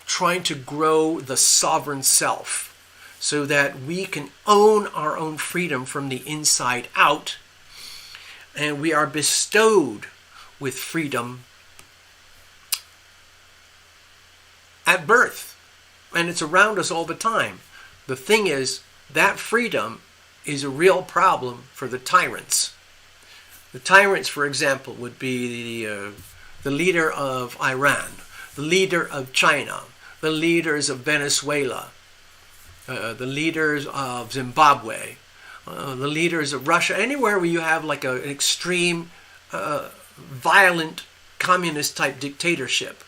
trying to grow the sovereign self so that we can own our own freedom from the inside out, and we are bestowed with freedom at birth, and it's around us all the time. The thing is, that freedom is a real problem for the tyrants. The tyrants, for example, would be the leader of Iran, the leader of China, the leaders of Venezuela, the leaders of Zimbabwe, the leaders of Russia, anywhere where you have like an extreme, violent, communist-type dictatorship,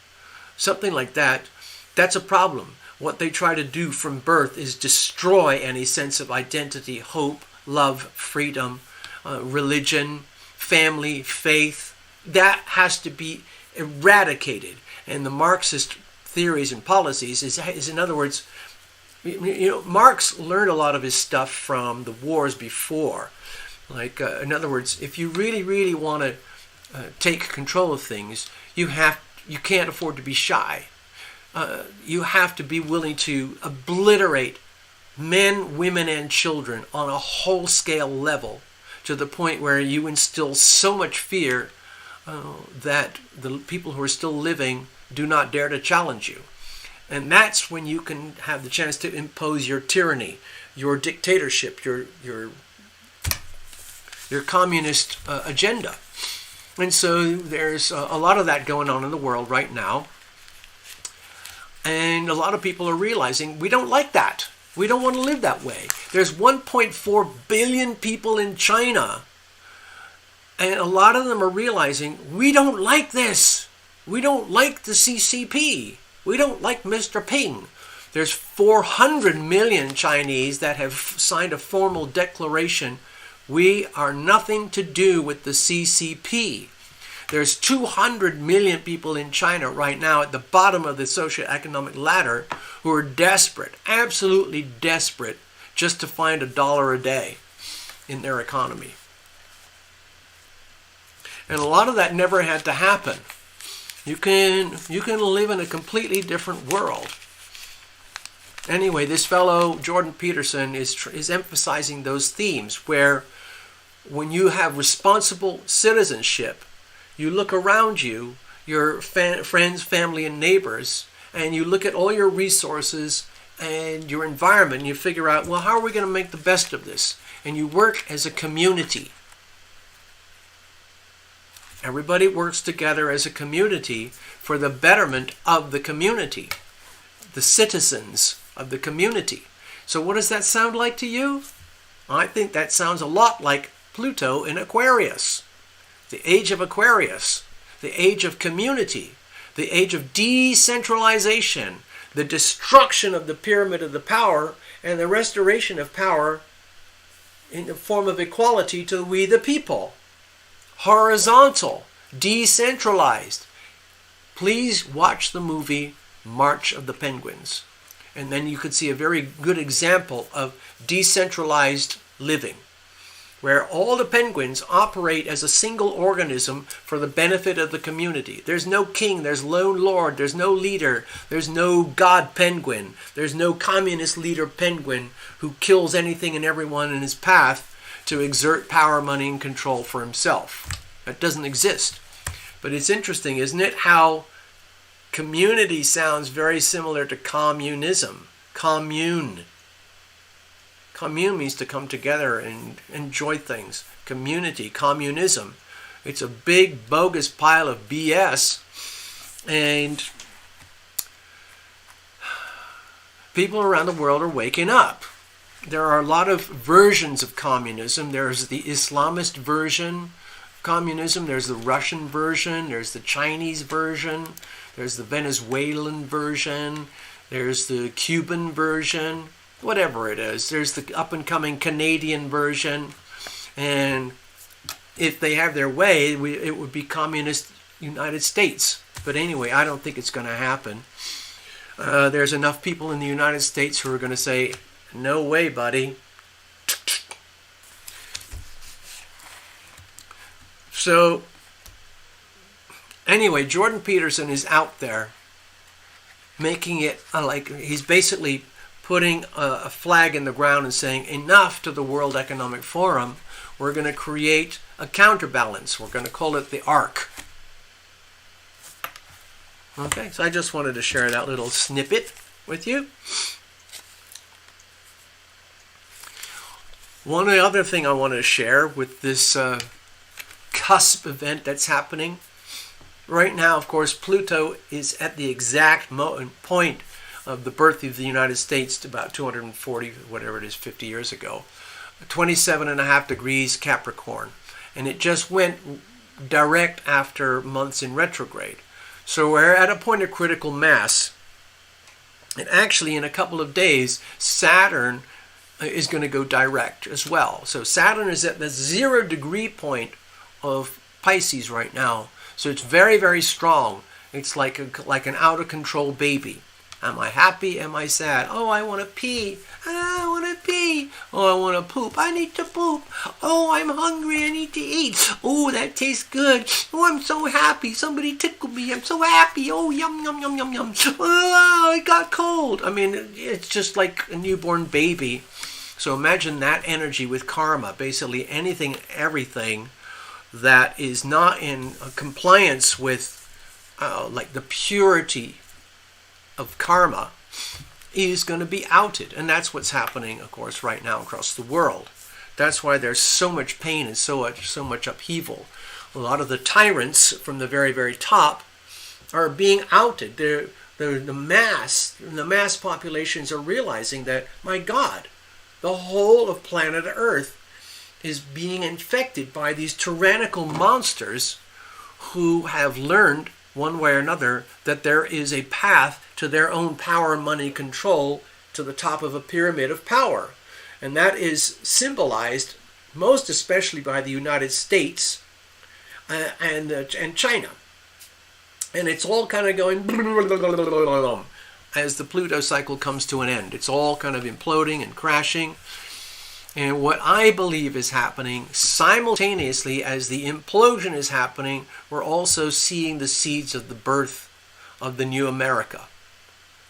something like that, that's a problem. What they try to do from birth is destroy any sense of identity, hope, love, freedom, religion, family, faith. That has to be eradicated. And the Marxist theories and policies is in other words, Marx learned a lot of his stuff from the wars before. Like, in other words, if you really, really want to take control of things, you can't afford to be shy. You have to be willing to obliterate men, women, and children on a whole-scale level to the point where you instill so much fear that the people who are still living do not dare to challenge you. And that's when you can have the chance to impose your tyranny, your dictatorship, your communist agenda. And so there's a lot of that going on in the world right now. And a lot of people are realizing we don't like that. We don't want to live that way. There's 1.4 billion people in China. And a lot of them are realizing we don't like this. We don't like the CCP. We don't like Mr. Ping. There's 400 million Chinese that have signed a formal declaration. We are nothing to do with the CCP. There's 200 million people in China right now at the bottom of the socioeconomic ladder who are desperate, absolutely desperate, just to find $1 a day in their economy. And a lot of that never had to happen. You can live in a completely different world. Anyway, this fellow, Jordan Peterson, is emphasizing those themes where when you have responsible citizenship, you look around you, your friends, family, and neighbors, and you look at all your resources and your environment, and you figure out, well, how are we going to make the best of this? And you work as a community. Everybody works together as a community for the betterment of the community, the citizens of the community. So what does that sound like to you? I think that sounds a lot like Pluto in Aquarius. The age of Aquarius, the age of community, the age of decentralization, the destruction of the pyramid of the power, and the restoration of power in the form of equality to we the people. Horizontal, decentralized. Please watch the movie March of the Penguins, and then you could see a very good example of decentralized living, where all the penguins operate as a single organism for the benefit of the community. There's no king, there's lone lord, there's no leader, there's no god penguin, there's no communist leader penguin who kills anything and everyone in his path to exert power, money, and control for himself. That doesn't exist. But it's interesting, isn't it, how community sounds very similar to communism. Commune. Commune means to come together and enjoy things. Community, communism. It's a big, bogus pile of BS. And people around the world are waking up. There are a lot of versions of communism. There's the Islamist version of communism. There's the Russian version. There's the Chinese version. There's the Venezuelan version. There's the Cuban version. Whatever it is. There's the up-and-coming Canadian version. And if they have their way, it would be communist United States. But anyway, I don't think it's going to happen. There's enough people in the United States who are going to say, no way, buddy. So, anyway, Jordan Peterson is out there making it like he's basically putting a flag in the ground and saying enough to the World Economic Forum. We're going to create a counterbalance. We're going to call it the ARC. Okay, so I just wanted to share that little snippet with you. One other thing I want to share with this cusp event that's happening. Right now, of course, Pluto is at the exact point of the birth of the United States to about 240, whatever it is, 50 years ago. 27.5 degrees Capricorn. And it just went direct after months in retrograde. So we're at a point of critical mass. And actually, in a couple of days, Saturn is going to go direct as well. So Saturn is at the 0 degree point of Pisces right now. So it's very, very strong. It's like an out of control baby. Am I happy? Am I sad? Oh, I want to pee. I want to pee. Oh, I want to poop. I need to poop. Oh, I'm hungry. I need to eat. Oh, that tastes good. Oh, I'm so happy. Somebody tickled me. I'm so happy. Oh, yum, yum, yum, yum, yum. Oh, it got cold. I mean, it's just like a newborn baby. So imagine that energy with karma. Basically anything, everything that is not in compliance with like the purity of karma is going to be outed. And that's what's happening, of course, right now across the world. That's why there's so much pain and so much upheaval. A lot of the tyrants from the very, very top are being outed. The mass populations are realizing that, my God, the whole of planet Earth is being infected by these tyrannical monsters who have learned, one way or another, that there is a path to their own power, money, control to the top of a pyramid of power. And that is symbolized most especially by the United States and China. And it's all kind of going as the Pluto cycle comes to an end. It's all kind of imploding and crashing. And what I believe is happening simultaneously as the implosion is happening, we're also seeing the seeds of the birth of the new America.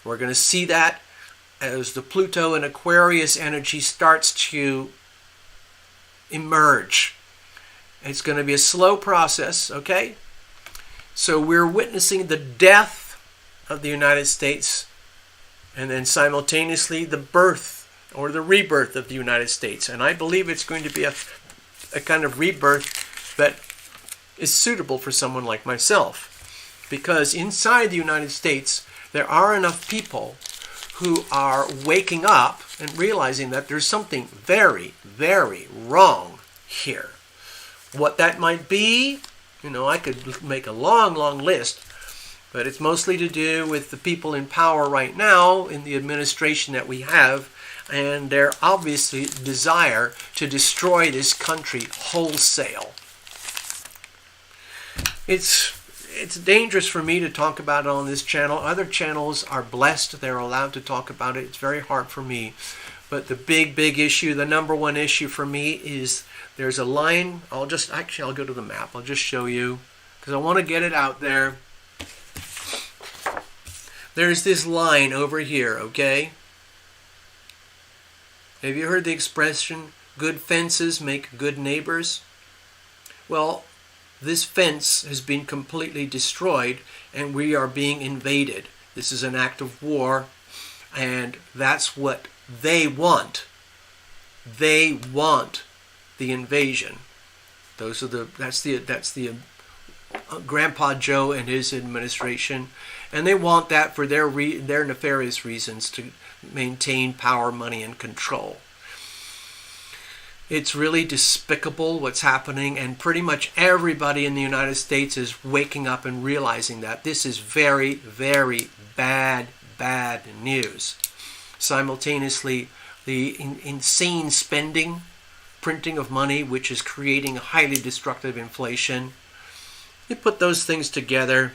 We're going to see that as the Pluto and Aquarius energy starts to emerge. It's going to be a slow process, okay? So we're witnessing the death of the United States and then simultaneously the birth or the rebirth of the United States. And I believe it's going to be a kind of rebirth that is suitable for someone like myself. Because inside the United States, there are enough people who are waking up and realizing that there's something very, very wrong here. What that might be, I could make a long, long list, but it's mostly to do with the people in power right now in the administration that we have and their obviously desire to destroy this country wholesale. It's dangerous for me to talk about it on this channel. Other channels are blessed. They're allowed to talk about it. It's very hard for me. But the big issue, the number one issue for me is there's a line. I'll go to the map. I'll just show you because I want to get it out there. There's this line over here, okay? Have you heard the expression, good fences make good neighbors? Well, this fence has been completely destroyed and we are being invaded. This is an act of war and that's what they want. They want the invasion. That's the Grandpa Joe and his administration, and they want that for their nefarious reasons to maintain power, money, and control. It's really despicable what's happening, and pretty much everybody in the United States is waking up and realizing that this is very, very bad news. Simultaneously, the insane spending, printing of money, which is creating highly destructive inflation. You put those things together,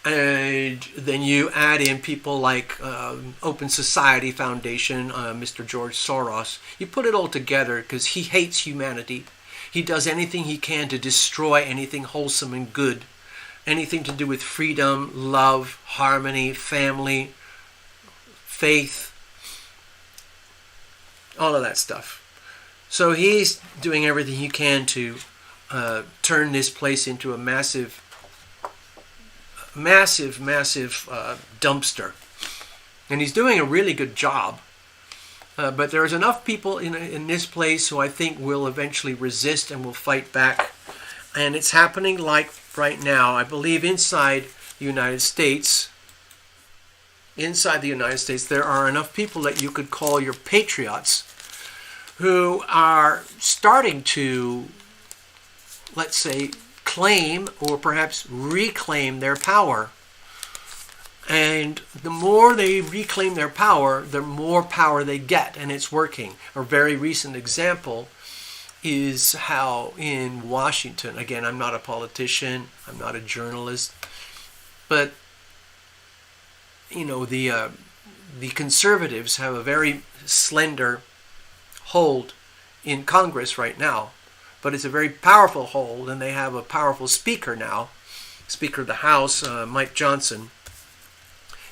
and then you add in people like Open Society Foundation, Mr. George Soros. You put it all together because he hates humanity. He does anything he can to destroy anything wholesome and good. Anything to do with freedom, love, harmony, family, faith, all of that stuff. So he's doing everything he can to turn this place into a massive dumpster. And he's doing a really good job. But there's enough people in this place who I think will eventually resist and will fight back. And it's happening like right now. I believe inside the United States, there are enough people that you could call your patriots who are starting to, let's say, claim or perhaps reclaim their power. And the more they reclaim their power, the more power they get, and it's working. A very recent example is how in Washington, again, I'm not a politician, I'm not a journalist, but the conservatives have a very slender hold in Congress right now, but it's a very powerful hold, and they have a powerful speaker now, Speaker of the House, Mike Johnson.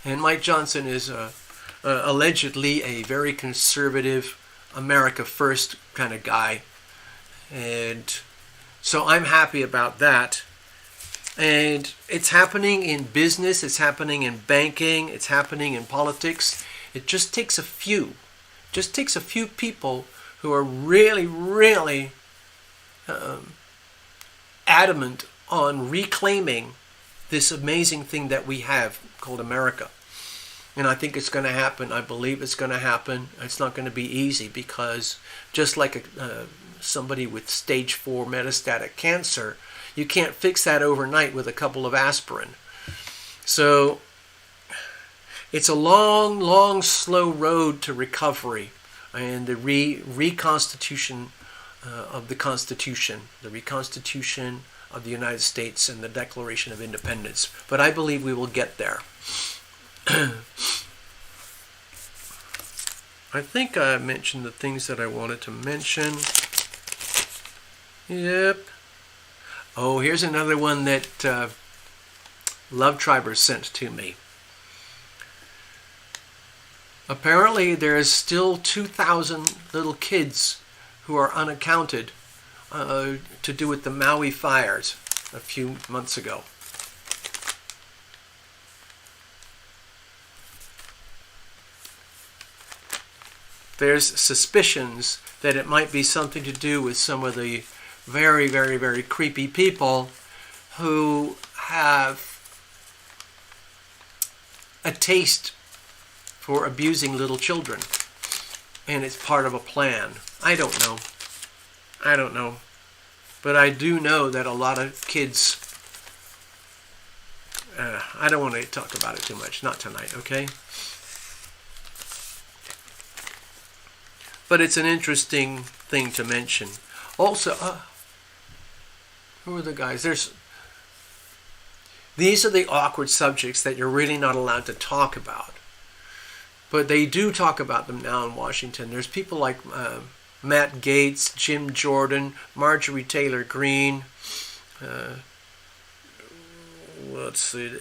And Mike Johnson is allegedly a very conservative, America First kind of guy. And so I'm happy about that. And it's happening in business, it's happening in banking, it's happening in politics. It just takes a few. Just takes a few people who are really, really adamant on reclaiming this amazing thing that we have called America. And I think it's going to happen. I believe it's going to happen. It's not going to be easy because just like somebody with stage 4 metastatic cancer, you can't fix that overnight with a couple of aspirin. So it's a long, long, slow road to recovery and the reconstitution of the Constitution, the reconstitution of the United States and the Declaration of Independence. But I believe we will get there. I think I mentioned the things that I wanted to mention. Yep. Oh, here's another one that Love Tribers sent to me. Apparently there is still 2,000 little kids who are unaccounted to do with the Maui fires a few months ago. There's suspicions that it might be something to do with some of the very, very, very creepy people who have a taste for abusing little children. And it's part of a plan. I don't know. But I do know that a lot of kids... I don't want to talk about it too much. Not tonight, okay? But it's an interesting thing to mention. Also, who are the guys? These are the awkward subjects that you're really not allowed to talk about. But they do talk about them now in Washington. There's people like Matt Gaetz, Jim Jordan, Marjorie Taylor Greene,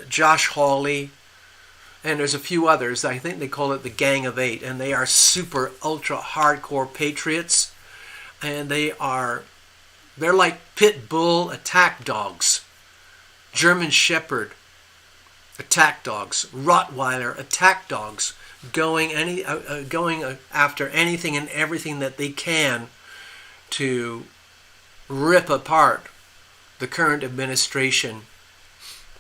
Josh Hawley, and there's a few others. I think they call it the Gang of Eight, and they are super ultra hardcore patriots, and they're like pit bull attack dogs, German Shepherd attack dogs, Rottweiler attack dogs, going after anything and everything that they can to rip apart the current administration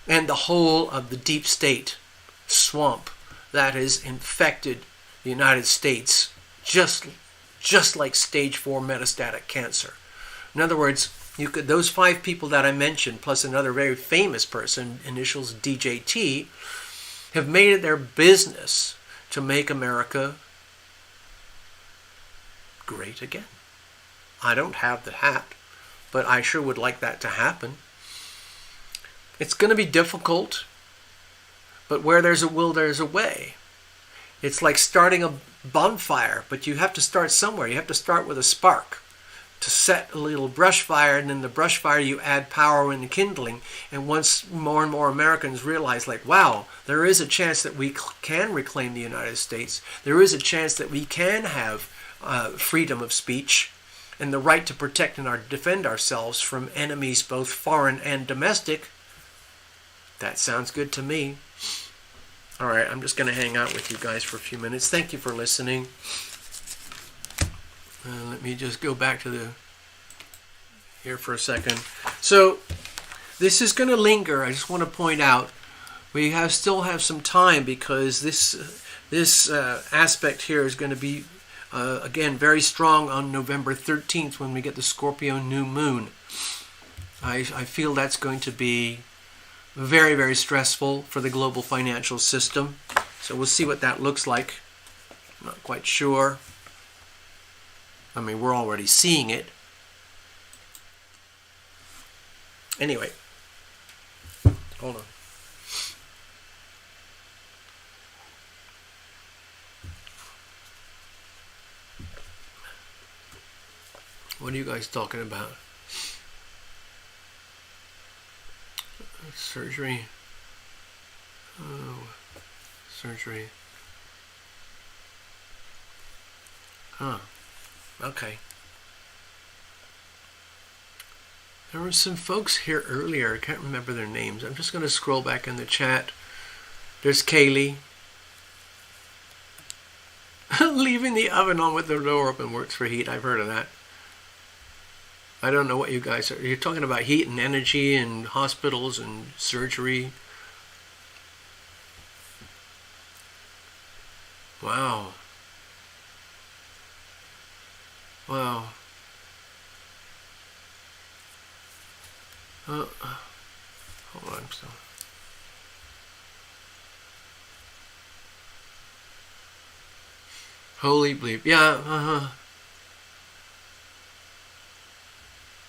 and the whole of the deep state swamp that has infected the United States just like stage 4 metastatic cancer. In other words, those 5 people that I mentioned, plus another very famous person, initials DJT, have made it their business to make America great again. I don't have the hat, but I sure would like that to happen. It's going to be difficult, but where there's a will, there's a way. It's like starting a bonfire, but you have to start somewhere. You have to start with a spark to set a little brush fire, and then the brush fire you add power in the kindling. And once more and more Americans realize, like, wow, there is a chance that we can reclaim the United States. There is a chance that we can have freedom of speech and the right to protect and defend ourselves from enemies both foreign and domestic. That sounds good to me. All right, I'm just going to hang out with you guys for a few minutes. Thank you for listening. Let me just go back to here for a second. So this is going to linger. I just want to point out we still have some time because this aspect here is going to be again very strong on November 13th when we get the Scorpio new moon. I feel that's going to be very, very stressful for the global financial system. So we'll see what that looks like. I'm not quite sure. I mean, we're already seeing it. Anyway, hold on. What are you guys talking about? Surgery. Oh, surgery. Huh. Okay. There were some folks here earlier. I can't remember their names. I'm just going to scroll back in the chat. There's Kaylee. Leaving the oven on with the door open works for heat. I've heard of that. I don't know what you guys are. You're talking about heat and energy and hospitals and surgery. Wow. Wow. Hold on. So. Holy bleep. Yeah,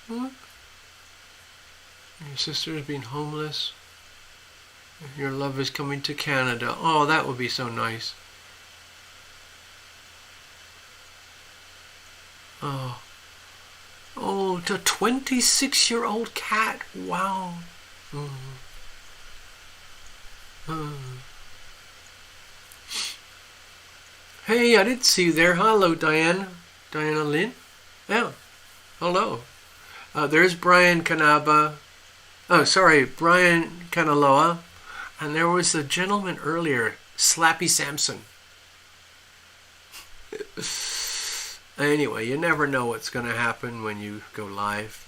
What? Your sister's been homeless. Your love is coming to Canada. Oh, that would be so nice. Oh. Oh, the 26-year-old cat. Wow. Hey, I didn't see you there. Hello, Diana. Diana Lynn. Yeah. Hello. There's Brian Kanaba. Oh, sorry, Brian Kanaloa. And there was a gentleman earlier, Slappy Sampson. Anyway, you never know what's going to happen when you go live.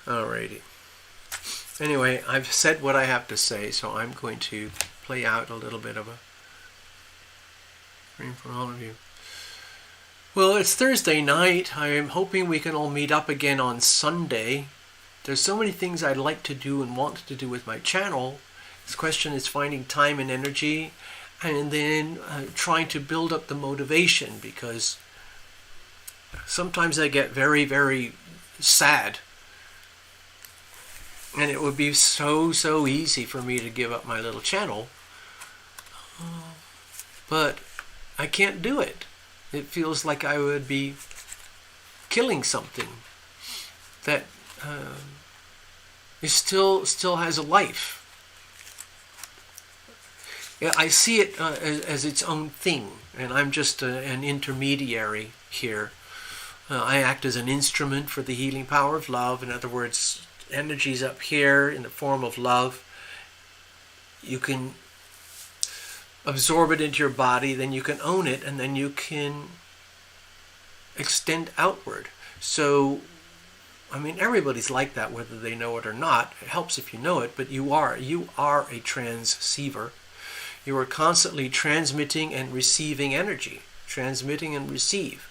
Alrighty. Anyway, I've said what I have to say, so I'm going to play out a little bit of a stream for all of you. Well, it's Thursday night. I am hoping we can all meet up again on Sunday. There's so many things I'd like to do and want to do with my channel. This question is finding time and energy, and then trying to build up the motivation, because sometimes I get very, very sad. And it would be so easy for me to give up my little channel. But I can't do it. It feels like I would be killing something that is still has a life. Yeah, I see it as its own thing, and I'm just an intermediary here. I act as an instrument for the healing power of love. In other words, energy's up here in the form of love. You can absorb it into your body, then you can own it, and then you can extend outward. So, I mean, everybody's like that, whether they know it or not. It helps if you know it, but you are a transceiver. You are constantly transmitting and receiving energy. Transmitting and receive.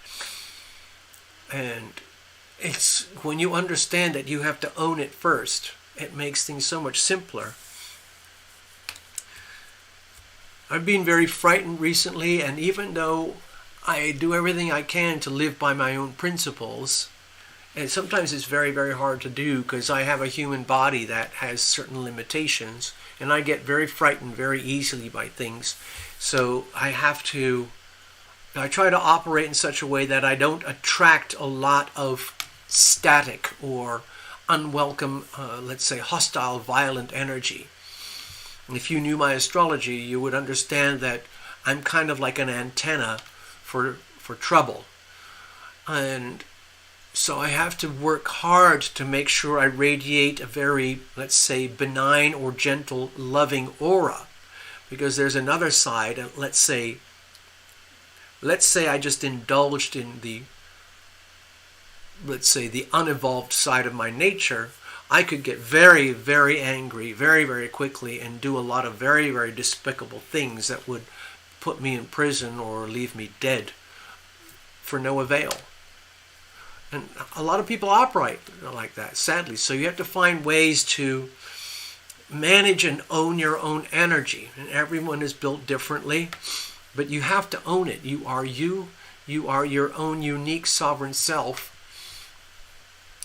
And it's when you understand that you have to own it first, it makes things so much simpler. I've been very frightened recently, and even though I do everything I can to live by my own principles, and sometimes it's very, very hard to do because I have a human body that has certain limitations, and I get very frightened very easily by things. So I try to operate in such a way that I don't attract a lot of static or unwelcome, let's say, hostile, violent energy. And if you knew my astrology, you would understand that I'm kind of like an antenna for trouble. And so I have to work hard to make sure I radiate a very, let's say, benign or gentle, loving aura. Because there's another side, and let's say I just indulged in the, let's say, the unevolved side of my nature, I could get very, very angry very, very quickly and do a lot of very, very despicable things that would put me in prison or leave me dead for no avail. And a lot of people operate like that, sadly. So you have to find ways to manage and own your own energy. And everyone is built differently, but you have to own it. You are you. You are your own unique sovereign self.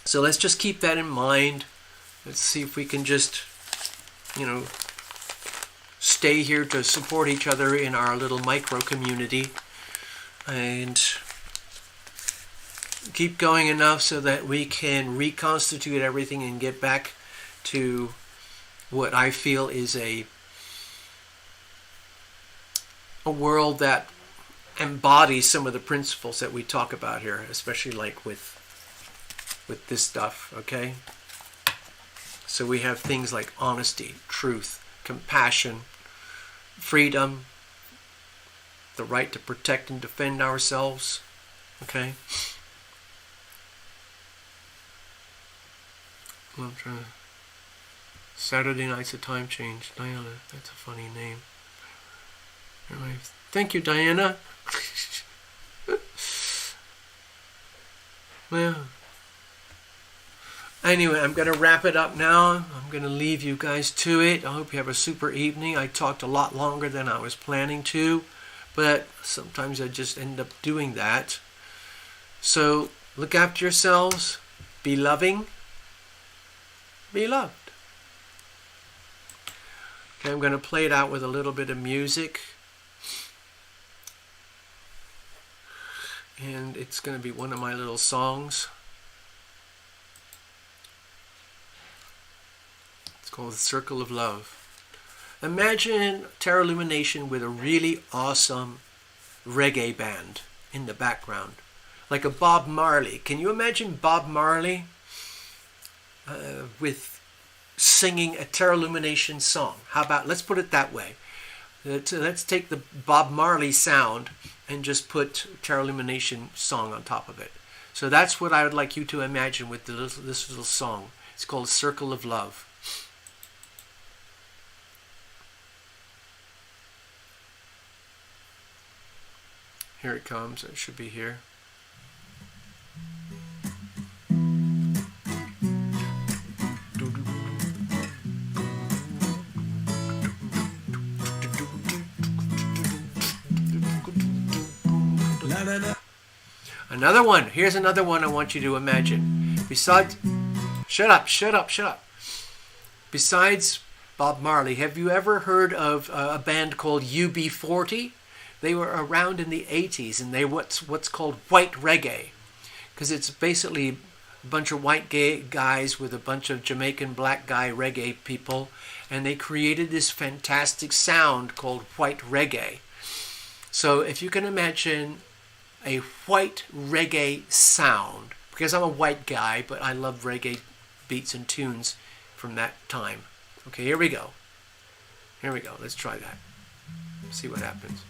So let's just keep that in mind. Let's see if we can just, stay here to support each other in our little micro community and keep going enough so that we can reconstitute everything and get back to what I feel is a world that embodies some of the principles that we talk about here, especially like with this stuff, okay? So we have things like honesty, truth, compassion, freedom, the right to protect and defend ourselves, okay? I'm trying to... Saturday night's a time change. Diana, that's a funny name. Anyway, thank you, Diana. Well, anyway, I'm going to wrap it up now. I'm going to leave you guys to it. I hope you have a super evening. I talked a lot longer than I was planning to, but sometimes I just end up doing that. So look after yourselves. Be loving. Be loved. Okay, I'm going to play it out with a little bit of music. And it's going to be one of my little songs. It's called The Circle of Love. Imagine TarotLumination with a really awesome reggae band in the background. Like a Bob Marley. Can you imagine Bob Marley with singing a TarotLumination song? How about, let's put it that way. Let's take the Bob Marley sound and just put TarotLumination song on top of it. So that's what I would like you to imagine with this little song. It's called Circle of Love. Here it comes. It should be here. Another one. Here's another one I want you to imagine. Besides... Shut up. Besides Bob Marley, have you ever heard of a band called UB40? They were around in the 80s, and they what's called white reggae. Because it's basically a bunch of white gay guys with a bunch of Jamaican black guy reggae people. And they created this fantastic sound called white reggae. So if you can imagine a white reggae sound, because I'm a white guy, but I love reggae beats and tunes from that time. Okay, here we go. Let's try that. See what happens.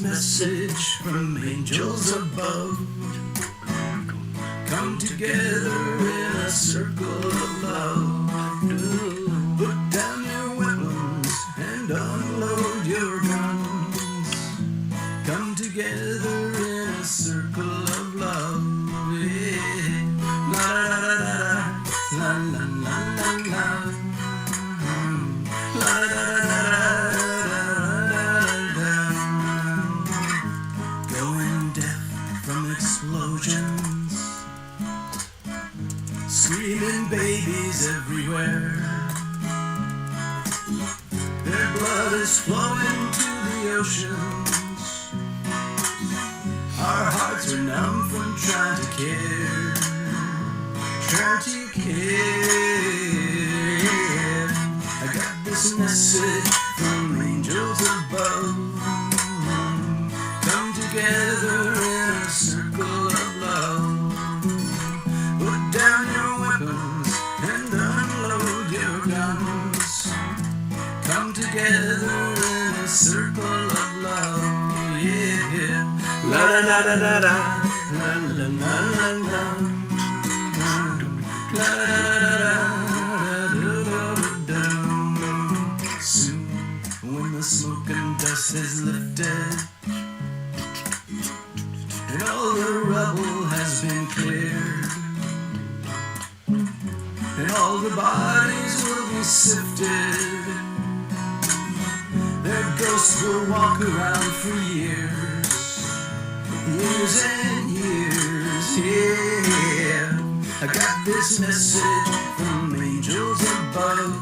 Message from angels above. Come together in a circle of love. Put down your weapons and unload your guns. Come together in a circle of love. Yeah. La la la la la la la. La la la la. Explosions, screaming babies everywhere. Their blood is flowing to the oceans. Our hearts are numb from trying to care. I got this message from angels above. Come together in a circle of love. Put down your weapons and unload your guns. Come together in a circle of love. Yeah. La la la la la la. La la la la la. La la la la. Soon, when the smoke and dust is lifted and all the rubble has been cleared, and all the bodies will be sifted. Their ghosts will walk around for years, years and years, yeah. I got this message from angels above.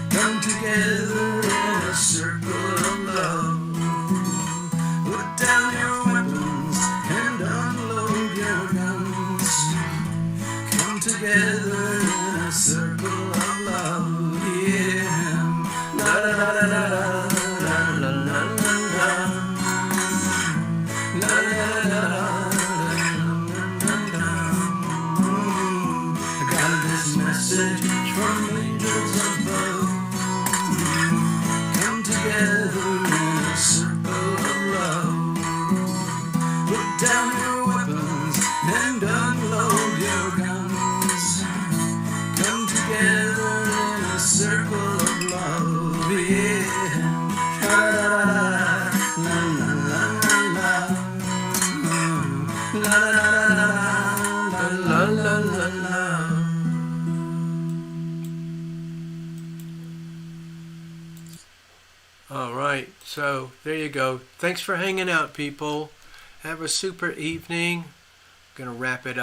Come together in a circle of love. Put down your weapons and unload your guns. Come together in a circle of love, yeah. La la la la la la la la la la. La la la la la. I got this message from angels above. Come together in a circle of love. Put down your weapons and unload your guns. Come together in a circle of love, yeah. La la la la la la la. La la la la la la la. All right, so there you go. Thanks for hanging out, people. Have a super evening. Gonna wrap it up.